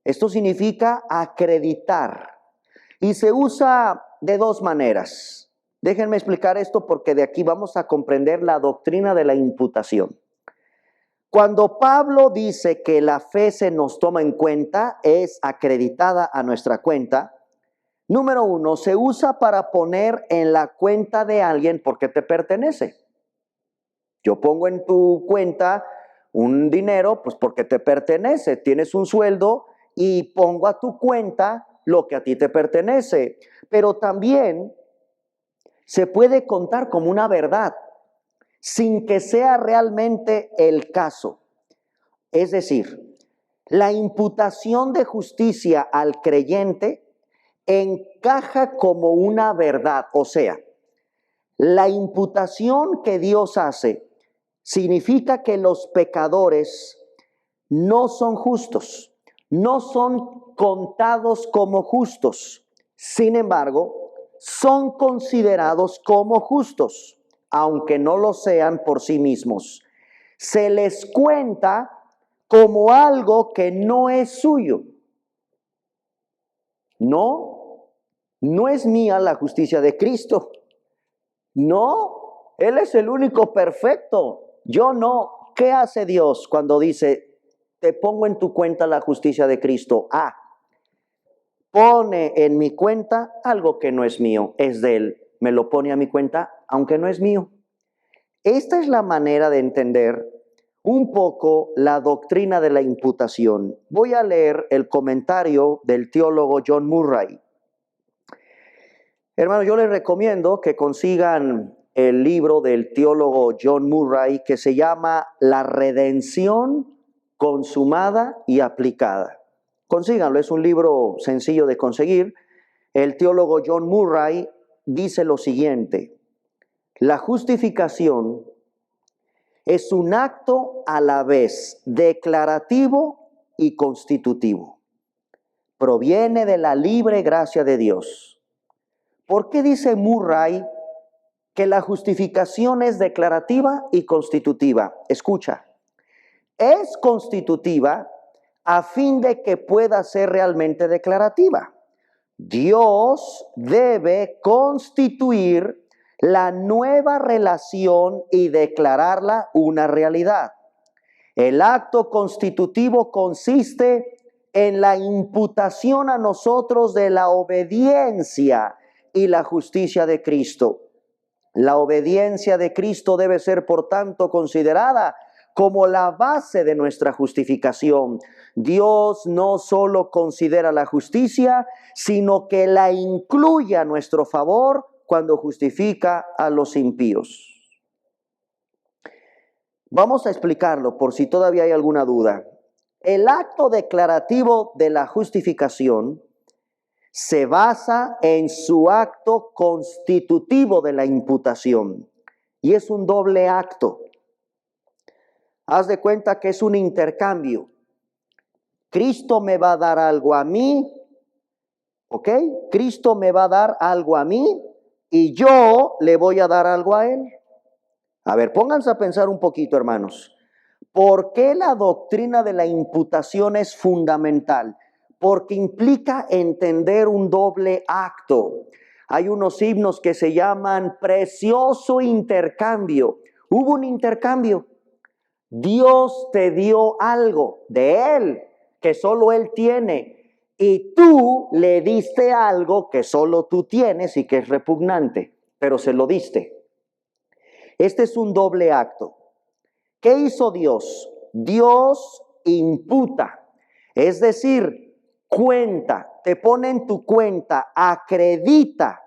Esto significa acreditar. Y se usa de dos maneras. Déjenme explicar esto porque de aquí vamos a comprender la doctrina de la imputación. Cuando Pablo dice que la fe se nos toma en cuenta, es acreditada a nuestra cuenta. Número uno, se usa para poner en la cuenta de alguien porque te pertenece. Yo pongo en tu cuenta un dinero, pues porque te pertenece. Tienes un sueldo y pongo a tu cuenta lo que a ti te pertenece. Pero también se puede contar como una verdad, sin que sea realmente el caso. Es decir, la imputación de justicia al creyente encaja como una verdad. O sea, la imputación que Dios hace significa que los pecadores no son justos, no son contados como justos. Sin embargo, son considerados como justos, aunque no lo sean por sí mismos. Se les cuenta como algo que no es suyo. No es mía la justicia de Cristo. No, Él es el único perfecto. Yo no. ¿Qué hace Dios cuando dice, te pongo en tu cuenta la justicia de Cristo? Pone en mi cuenta algo que no es mío, es de Él. Me lo pone a mi cuenta, aunque no es mío. Esta es la manera de entender un poco la doctrina de la imputación. Voy a leer el comentario del teólogo John Murray. Hermanos, yo les recomiendo que consigan el libro del teólogo John Murray que se llama La redención consumada y aplicada. Consíganlo, es un libro sencillo de conseguir. El teólogo John Murray dice lo siguiente: la justificación es un acto a la vez declarativo y constitutivo. Proviene de la libre gracia de Dios. ¿Por qué dice Murray que la justificación es declarativa y constitutiva? Escucha, es constitutiva a fin de que pueda ser realmente declarativa. Dios debe constituir la nueva relación y declararla una realidad. El acto constitutivo consiste en la imputación a nosotros de la obediencia y la justicia de Cristo. La obediencia de Cristo debe ser, por tanto, considerada como la base de nuestra justificación. Dios no solo considera la justicia, sino que la incluye a nuestro favor cuando justifica a los impíos. Vamos a explicarlo por si todavía hay alguna duda. El acto declarativo de la justificación se basa en su acto constitutivo de la imputación. Y es un doble acto. Haz de cuenta que es un intercambio. Cristo me va a dar algo a mí, ¿ok? Cristo me va a dar algo a mí y yo le voy a dar algo a Él. A ver, pónganse a pensar un poquito, hermanos. ¿Por qué la doctrina de la imputación es fundamental? Porque implica entender un doble acto. Hay unos himnos que se llaman precioso intercambio. Hubo un intercambio. Dios te dio algo de Él que solo Él tiene y tú le diste algo que solo tú tienes y que es repugnante, pero se lo diste. Este es un doble acto. ¿Qué hizo Dios? Dios imputa, es decir, cuenta, te pone en tu cuenta, acredita,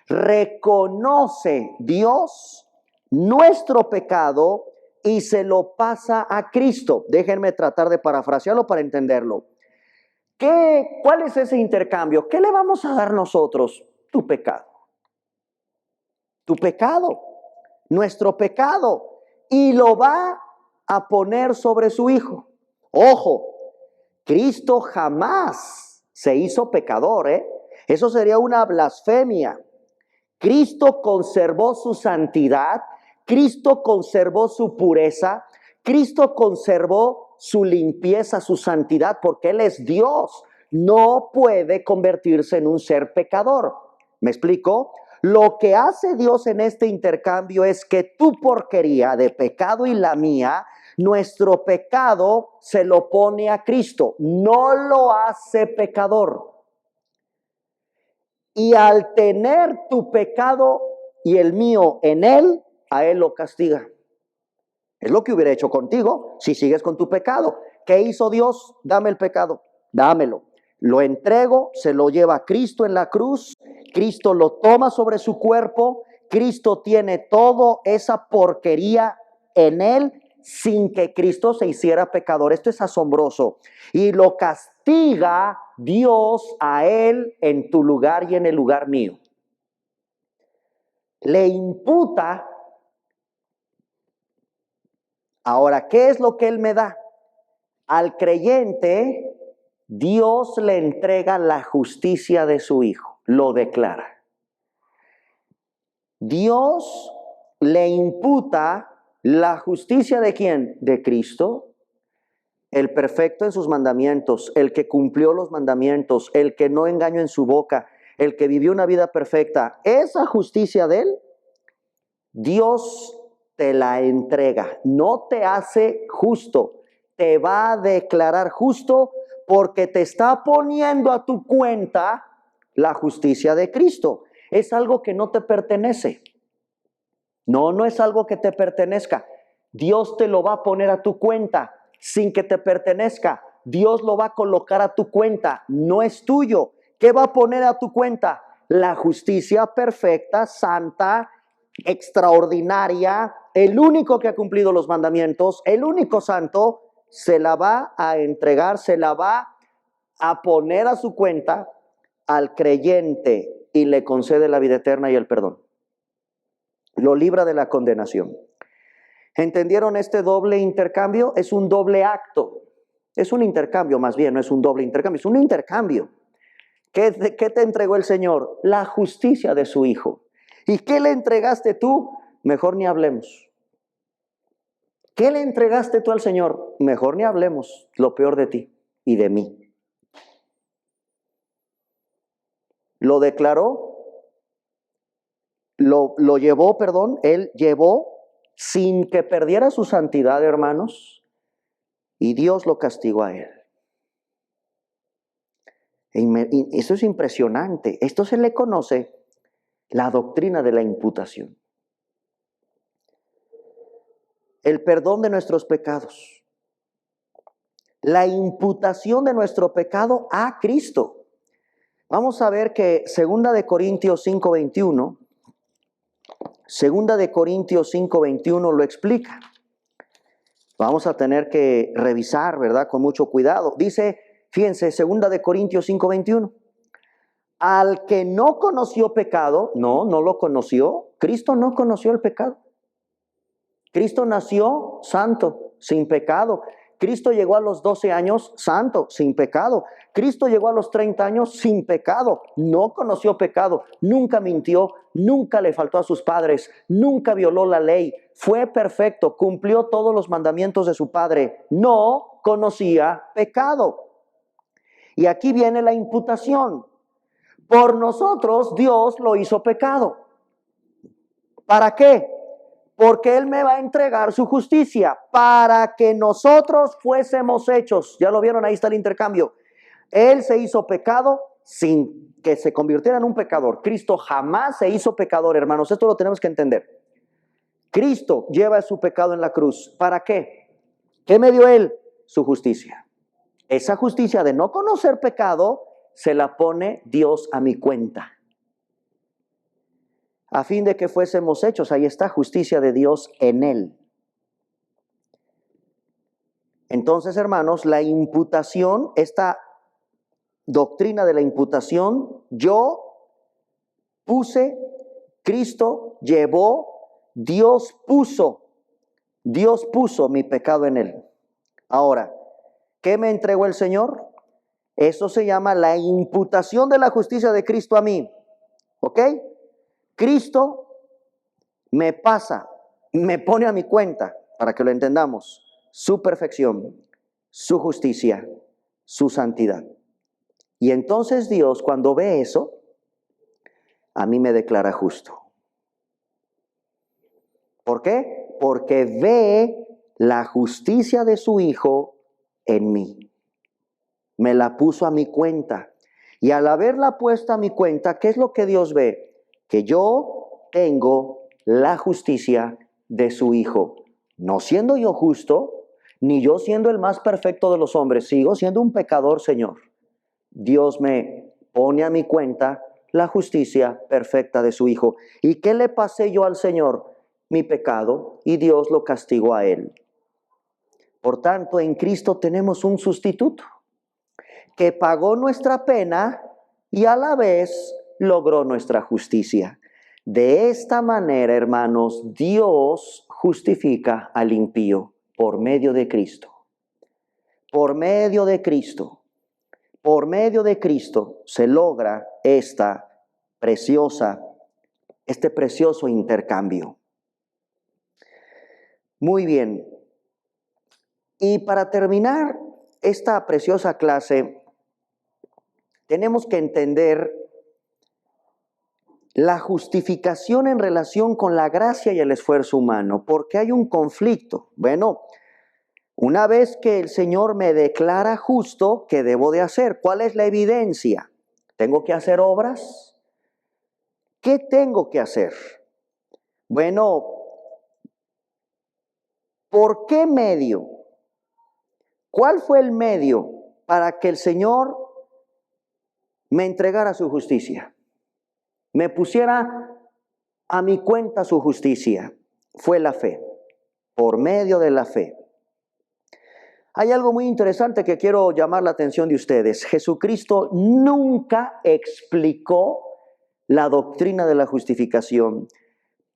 reconoce Dios nuestro pecado y se lo pasa a Cristo. Déjenme tratar de parafrasearlo para entenderlo. ¿Cuál es ese intercambio? ¿Qué le vamos a dar nosotros? Tu pecado. Tu pecado, nuestro pecado. Y lo va a poner sobre su Hijo. Ojo, Cristo jamás se hizo pecador, ¿eh? Eso sería una blasfemia. Cristo conservó su santidad, Cristo conservó su pureza, Cristo conservó su limpieza, su santidad, porque Él es Dios. No puede convertirse en un ser pecador. ¿Me explico? Lo que hace Dios en este intercambio es que tu porquería de pecado y la mía, nuestro pecado se lo pone a Cristo, no lo hace pecador. Y al tener tu pecado y el mío en Él, a Él lo castiga. Es lo que hubiera hecho contigo si sigues con tu pecado. ¿Qué hizo Dios? Dame el pecado, dámelo. Lo entrego, se lo lleva a Cristo en la cruz, Cristo lo toma sobre su cuerpo, Cristo tiene toda esa porquería en Él sin que Cristo se hiciera pecador. Esto es asombroso. Y lo castiga Dios a Él en tu lugar y en el lugar mío. Le imputa. Ahora, ¿qué es lo que Él me da? Al creyente, Dios le entrega la justicia de su Hijo, lo declara. Dios le imputa la justicia ¿de quién? De Cristo, el perfecto en sus mandamientos, el que cumplió los mandamientos, el que no engañó en su boca, el que vivió una vida perfecta. Esa justicia de Él, Dios te la entrega, no te hace justo, te va a declarar justo porque te está poniendo a tu cuenta la justicia de Cristo. Es algo que no te pertenece. No es algo que te pertenezca. Dios te lo va a poner a tu cuenta sin que te pertenezca. Dios lo va a colocar a tu cuenta, no es tuyo. ¿Qué va a poner a tu cuenta? La justicia perfecta, santa, extraordinaria, el único que ha cumplido los mandamientos, el único santo, se la va a entregar, se la va a poner a su cuenta al creyente y le concede la vida eterna y el perdón. Lo libra de la condenación. ¿Entendieron este doble intercambio? Es un doble acto. Es un intercambio más bien, no es un doble intercambio, es un intercambio. ¿Qué te entregó el Señor? La justicia de su Hijo. ¿Y qué le entregaste tú? Mejor ni hablemos. ¿Qué le entregaste tú al Señor? Mejor ni hablemos. Lo peor de ti y de mí. Lo declaró, lo llevó, él llevó sin que perdiera su santidad, hermanos, y Dios lo castigó a él. Y eso es impresionante. Esto se le conoce la doctrina de la imputación. El perdón de nuestros pecados. La imputación de nuestro pecado a Cristo. Vamos a ver que 2 Corintios 5:21, 2 Corintios 5:21 lo explica. Vamos a tener que revisar, ¿verdad? Con mucho cuidado. Dice, fíjense, 2 Corintios 5:21. Al que no conoció pecado, no lo conoció. Cristo no conoció el pecado. Cristo nació santo, sin pecado. Cristo llegó a los 12 años santo, sin pecado. Cristo llegó a los 30 años sin pecado. No conoció pecado, nunca mintió, nunca le faltó a sus padres, nunca violó la ley. Fue perfecto, cumplió todos los mandamientos de su Padre. No conocía pecado. Y aquí viene la imputación. Por nosotros Dios lo hizo pecado. ¿Para qué? Porque Él me va a entregar su justicia para que nosotros fuésemos hechos. ¿Ya lo vieron? Ahí está el intercambio. Él se hizo pecado sin que se convirtiera en un pecador. Cristo jamás se hizo pecador, hermanos. Esto lo tenemos que entender. Cristo lleva su pecado en la cruz. ¿Para qué? ¿Qué me dio Él? Su justicia. Esa justicia de no conocer pecado se la pone Dios a mi cuenta. A fin de que fuésemos hechos, ahí está, justicia de Dios en Él. Entonces, hermanos, la imputación, esta doctrina de la imputación, yo puse, Cristo llevó, Dios puso mi pecado en Él. Ahora, ¿qué me entregó el Señor? Eso se llama la imputación de la justicia de Cristo a mí. ¿Ok? Cristo me pasa, me pone a mi cuenta, para que lo entendamos, su perfección, su justicia, su santidad. Y entonces Dios, cuando ve eso, a mí me declara justo. ¿Por qué? Porque ve la justicia de su Hijo en mí. Me la puso a mi cuenta. Y al haberla puesta a mi cuenta, ¿qué es lo que Dios ve? Que yo tengo la justicia de su Hijo. No siendo yo justo, ni yo siendo el más perfecto de los hombres, sigo siendo un pecador, Señor. Dios me pone a mi cuenta la justicia perfecta de su Hijo. ¿Y qué le pasé yo al Señor? Mi pecado, y Dios lo castigó a Él. Por tanto, en Cristo tenemos un sustituto que pagó nuestra pena y a la vez logró nuestra justicia. De esta manera, hermanos, Dios justifica al impío por medio de Cristo. Por medio de Cristo. Por medio de Cristo se logra este precioso intercambio. Muy bien. Y para terminar esta preciosa clase, tenemos que entender la justificación en relación con la gracia y el esfuerzo humano, porque hay un conflicto. Bueno, una vez que el Señor me declara justo, ¿qué debo de hacer? ¿Cuál es la evidencia? ¿Tengo que hacer obras? ¿Qué tengo que hacer? Bueno, ¿por qué medio? ¿Cuál fue el medio para que el Señor me entregara su justicia? Me pusiera a mi cuenta su justicia. Fue la fe, por medio de la fe. Hay algo muy interesante que quiero llamar la atención de ustedes. Jesucristo nunca explicó la doctrina de la justificación,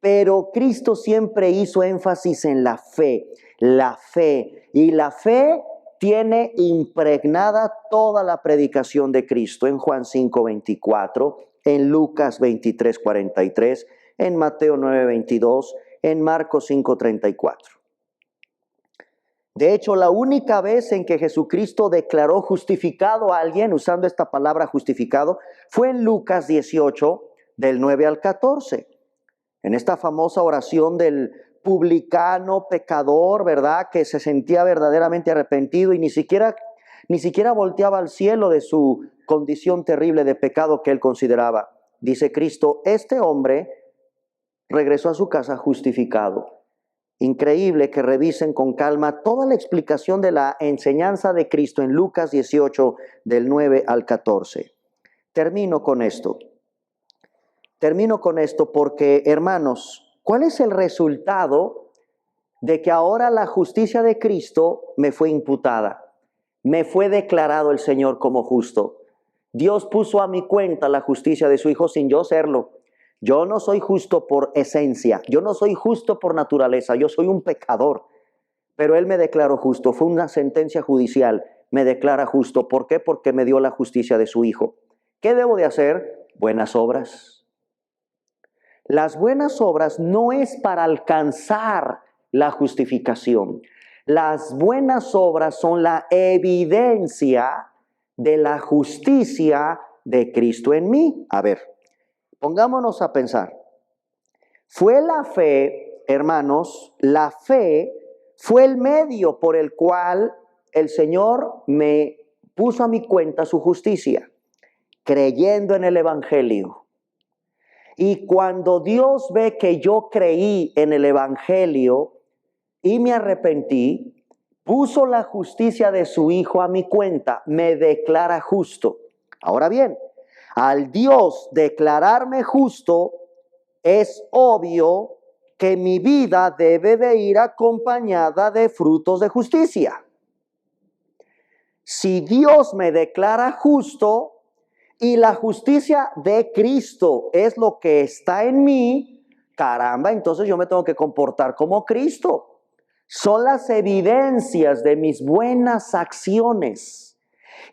pero Cristo siempre hizo énfasis en la fe. La fe. Y la fe tiene impregnada toda la predicación de Cristo en Juan 5:24, en Lucas 23:43, en Mateo 9:22, en Marcos 5:34. De hecho, la única vez en que Jesucristo declaró justificado a alguien, usando esta palabra justificado, fue en Lucas 18, del 9 al 14. En esta famosa oración del publicano, pecador, ¿verdad? Que se sentía verdaderamente arrepentido y ni siquiera volteaba al cielo de su condición terrible de pecado que él consideraba. Dice Cristo, este hombre regresó a su casa justificado. Increíble que revisen con calma toda la explicación de la enseñanza de Cristo en Lucas 18, del 9 al 14. Termino con esto porque, hermanos, ¿cuál es el resultado de que ahora la justicia de Cristo me fue imputada? Me fue declarado el Señor como justo. Dios puso a mi cuenta la justicia de su Hijo sin yo serlo. Yo no soy justo por esencia, yo no soy justo por naturaleza, yo soy un pecador. Pero Él me declaró justo, fue una sentencia judicial, me declara justo. ¿Por qué? Porque me dio la justicia de su Hijo. ¿Qué debo de hacer? Buenas obras. Las buenas obras no es para alcanzar la justificación. Las buenas obras son la evidencia de la justicia de Cristo en mí. A ver, pongámonos a pensar. Fue la fe, hermanos, la fe fue el medio por el cual el Señor me puso a mi cuenta su justicia, creyendo en el Evangelio. Y cuando Dios ve que yo creí en el Evangelio y me arrepentí, puso la justicia de su Hijo a mi cuenta, me declara justo. Ahora bien, al Dios declararme justo, es obvio que mi vida debe de ir acompañada de frutos de justicia. Si Dios me declara justo y la justicia de Cristo es lo que está en mí, caramba, entonces yo me tengo que comportar como Cristo. Son las evidencias de mis buenas acciones.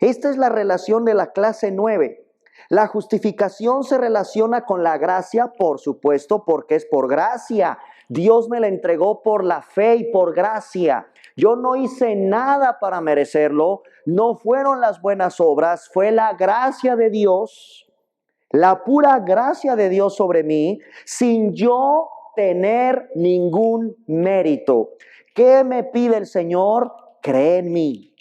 Esta es la relación de la clase 9. La justificación se relaciona con la gracia, por supuesto, porque es por gracia. Dios me la entregó por la fe y por gracia. Yo no hice nada para merecerlo, no fueron las buenas obras, fue la gracia de Dios, la pura gracia de Dios sobre mí, sin yo tener ningún mérito. ¿Qué me pide el Señor? Creer en mí.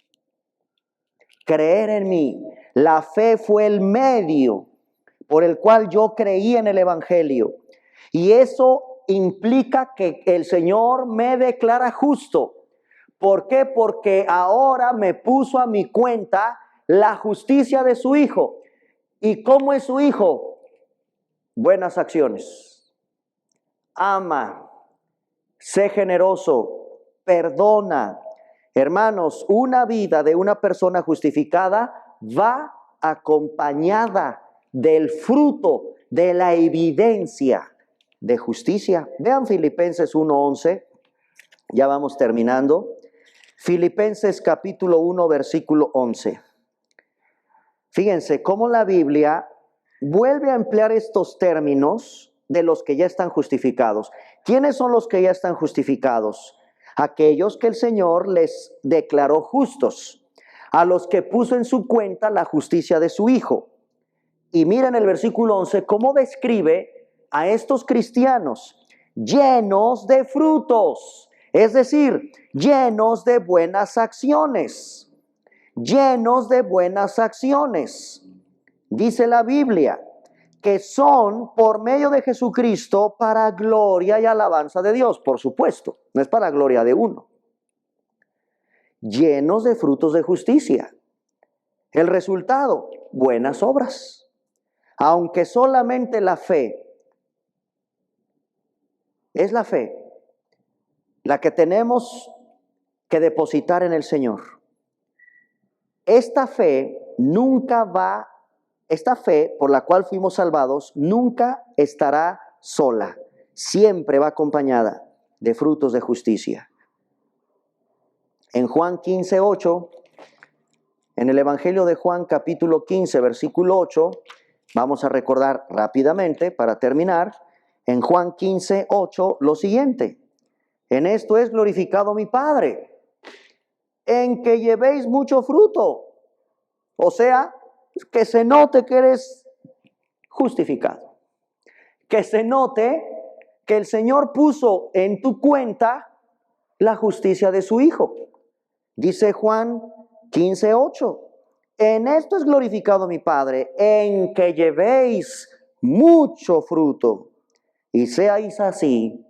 Creer en mí. La fe fue el medio por el cual yo creí en el Evangelio. Y eso implica que el Señor me declara justo. ¿Por qué? Porque ahora me puso a mi cuenta la justicia de su Hijo. ¿Y cómo es su Hijo? Buenas acciones. Ama, sé generoso, perdona. Hermanos, una vida de una persona justificada va acompañada del fruto, de la evidencia de justicia. Vean Filipenses 1:11, ya vamos terminando. Filipenses capítulo 1, versículo 11. Fíjense cómo la Biblia vuelve a emplear estos términos de los que ya están justificados. ¿Quiénes son los que ya están justificados? Aquellos que el Señor les declaró justos, a los que puso en su cuenta la justicia de su Hijo. Y miren el versículo 11, cómo describe a estos cristianos llenos de frutos, es decir, llenos de buenas acciones, llenos de buenas acciones. Dice la Biblia que son por medio de Jesucristo para gloria y alabanza de Dios, por supuesto, no es para gloria de uno. Llenos de frutos de justicia. El resultado, buenas obras. Aunque solamente la fe, es la fe la que tenemos que depositar en el Señor. Esta fe por la cual fuimos salvados, nunca estará sola. Siempre va acompañada de frutos de justicia. En Juan 15:8, en el Evangelio de Juan capítulo 15, versículo 8, vamos a recordar rápidamente para terminar, en Juan 15:8, lo siguiente: en esto es glorificado mi Padre, en que llevéis mucho fruto. O sea, que se note que eres justificado. Que se note que el Señor puso en tu cuenta la justicia de su Hijo. Dice Juan 15:8, en esto es glorificado mi Padre, en que llevéis mucho fruto y seáis así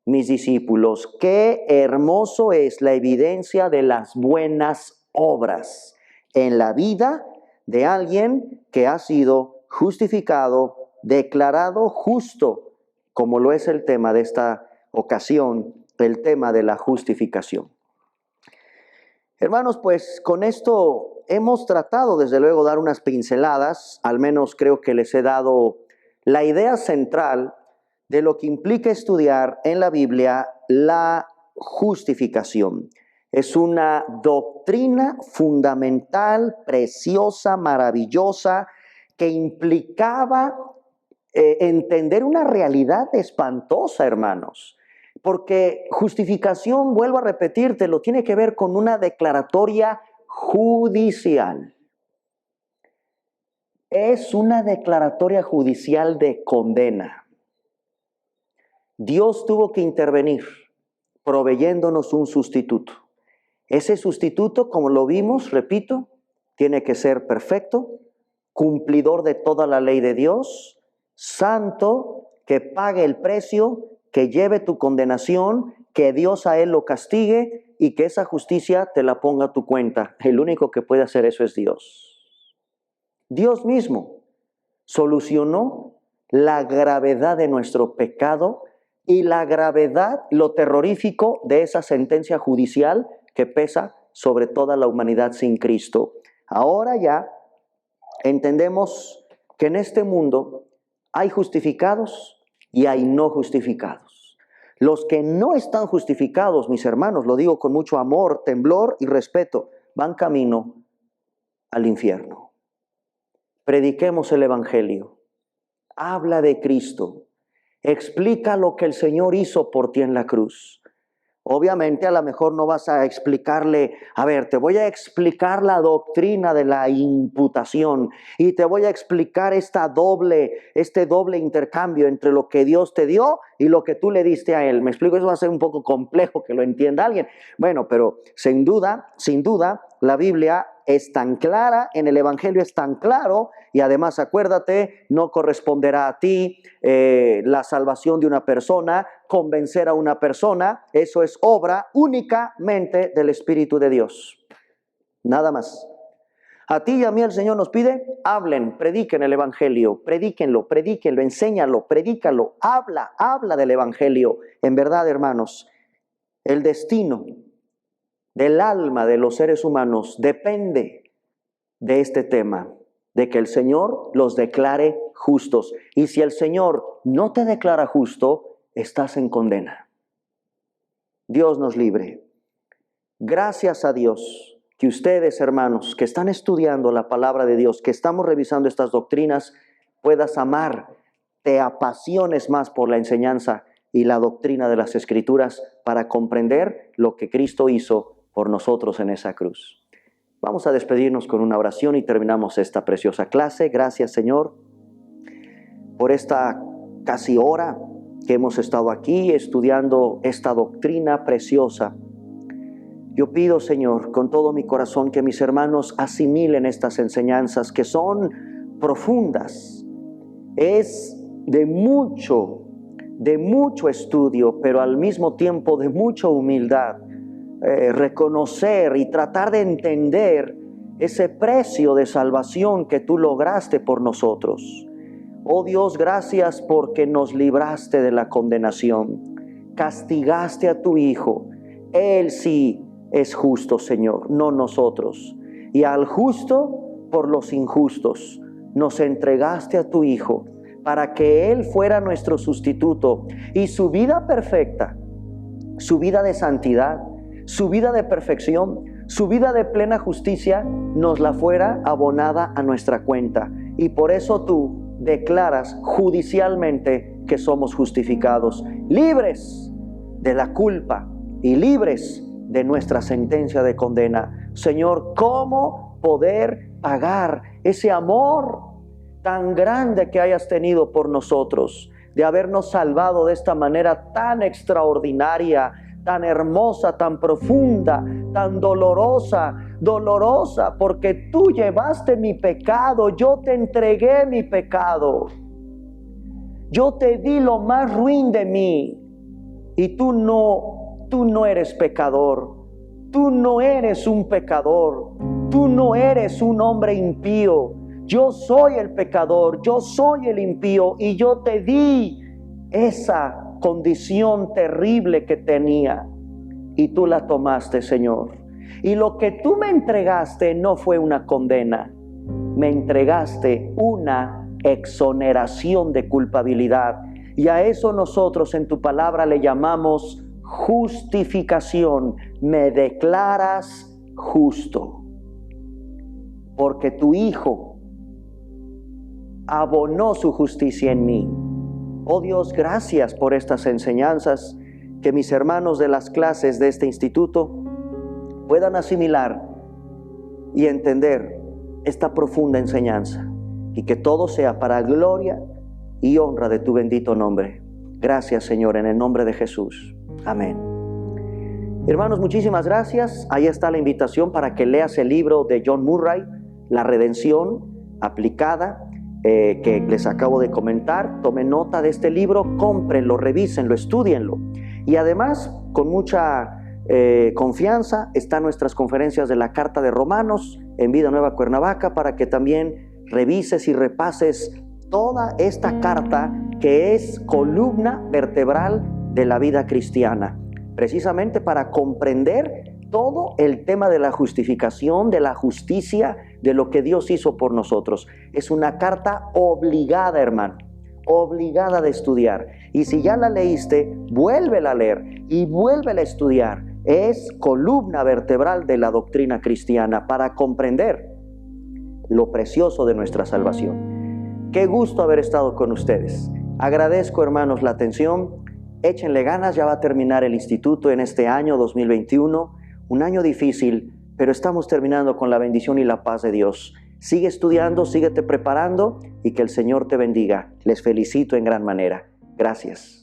mis discípulos. Qué hermoso es la evidencia de las buenas obras en la vida de alguien que ha sido justificado, declarado justo, como lo es el tema de esta ocasión, el tema de la justificación. Hermanos, pues con esto hemos tratado desde luego dar unas pinceladas, al menos creo que les he dado la idea central de lo que implica estudiar en la Biblia la justificación. Es una doctrina fundamental, preciosa, maravillosa, que implicaba entender una realidad espantosa, hermanos. Porque justificación, vuelvo a repetírtelo, tiene que ver con una declaratoria judicial. Es una declaratoria judicial de condena. Dios tuvo que intervenir proveyéndonos un sustituto. Ese sustituto, como lo vimos, repito, tiene que ser perfecto, cumplidor de toda la ley de Dios, santo, que pague el precio, que lleve tu condenación, que Dios a él lo castigue y que esa justicia te la ponga a tu cuenta. El único que puede hacer eso es Dios. Dios mismo solucionó la gravedad de nuestro pecado y la gravedad, lo terrorífico de esa sentencia judicial que pesa sobre toda la humanidad sin Cristo. Ahora ya entendemos que en este mundo hay justificados y hay no justificados. Los que no están justificados, mis hermanos, lo digo con mucho amor, temblor y respeto, van camino al infierno. Prediquemos el Evangelio. Habla de Cristo. Explica lo que el Señor hizo por ti en la cruz. Obviamente a lo mejor no vas a explicarle, a ver, te voy a explicar la doctrina de la imputación y te voy a explicar este doble intercambio entre lo que Dios te dio y lo que tú le diste a Él. Me explico, eso va a ser un poco complejo que lo entienda alguien. Bueno, pero sin duda, la Biblia es tan clara, en el Evangelio es tan claro, y además acuérdate, no corresponderá a ti la salvación de una persona, convencer a una persona, eso es obra únicamente del Espíritu de Dios. Nada más. A ti y a mí el Señor nos pide, hablen, prediquen el Evangelio, predíquenlo, enséñalo, predícalo, habla del Evangelio. En verdad, hermanos, el destino del alma de los seres humanos depende de este tema, de que el Señor los declare justos. Y si el Señor no te declara justo, estás en condena. Dios nos libre. Gracias a Dios que ustedes, hermanos, que están estudiando la palabra de Dios, que estamos revisando estas doctrinas, puedas amar, te apasiones más por la enseñanza y la doctrina de las Escrituras para comprender lo que Cristo hizo por nosotros en esa cruz. Vamos a despedirnos con una oración y terminamos esta preciosa clase. Gracias, Señor, por esta casi hora que hemos estado aquí estudiando esta doctrina preciosa. Yo pido, Señor, con todo mi corazón que mis hermanos asimilen estas enseñanzas que son profundas. Es de mucho estudio, pero al mismo tiempo de mucha humildad. Reconocer y tratar de entender ese precio de salvación que tú lograste por nosotros. Oh Dios, gracias porque nos libraste de la condenación. Castigaste a tu Hijo. Él sí es justo, Señor, no nosotros. Y al justo por los injustos nos entregaste a tu Hijo para que Él fuera nuestro sustituto y su vida perfecta, su vida de santidad, su vida de perfección, su vida de plena justicia, nos la fuera abonada a nuestra cuenta. Y por eso tú declaras judicialmente que somos justificados, libres de la culpa y libres de nuestra sentencia de condena. Señor, ¿cómo poder pagar ese amor tan grande que hayas tenido por nosotros? de habernos salvado de esta manera tan extraordinaria, tan hermosa, tan profunda, tan dolorosa, porque tú llevaste mi pecado, yo te entregué mi pecado. Yo te di lo más ruin de mí y tú no eres pecador. Tú no eres un pecador. Tú no eres un hombre impío. Yo soy el pecador, yo soy el impío y yo te di esa condición terrible que tenía y tú la tomaste, Señor. Y lo que tú me entregaste no fue una condena, me entregaste una exoneración de culpabilidad. Y a eso nosotros en tu palabra le llamamos justificación. Me declaras justo, porque tu Hijo abonó su justicia en mí. Oh Dios, gracias por estas enseñanzas, que mis hermanos de las clases de este instituto puedan asimilar y entender esta profunda enseñanza, y que todo sea para gloria y honra de tu bendito nombre. Gracias, Señor, en el nombre de Jesús. Amén. Hermanos, muchísimas gracias. Ahí está la invitación para que leas el libro de John Murray, La Redención Aplicada, que les acabo de comentar. Tomen nota de este libro, cómprenlo, revísenlo, estúdienlo. Y además, con mucha confianza, están nuestras conferencias de la Carta de Romanos en Vida Nueva Cuernavaca, para que también revises y repases toda esta carta, que es columna vertebral de la vida cristiana, precisamente para comprender todo el tema de la justificación, de la justicia, de lo que Dios hizo por nosotros. Es una carta obligada, hermano, obligada de estudiar. Y si ya la leíste, vuélvela a leer y vuélvela a estudiar. Es columna vertebral de la doctrina cristiana para comprender lo precioso de nuestra salvación. Qué gusto haber estado con ustedes. Agradezco, hermanos, la atención. Échenle ganas, ya va a terminar el instituto en este año 2021. Un año difícil, pero estamos terminando con la bendición y la paz de Dios. Sigue estudiando, síguete preparando y que el Señor te bendiga. Les felicito en gran manera. Gracias.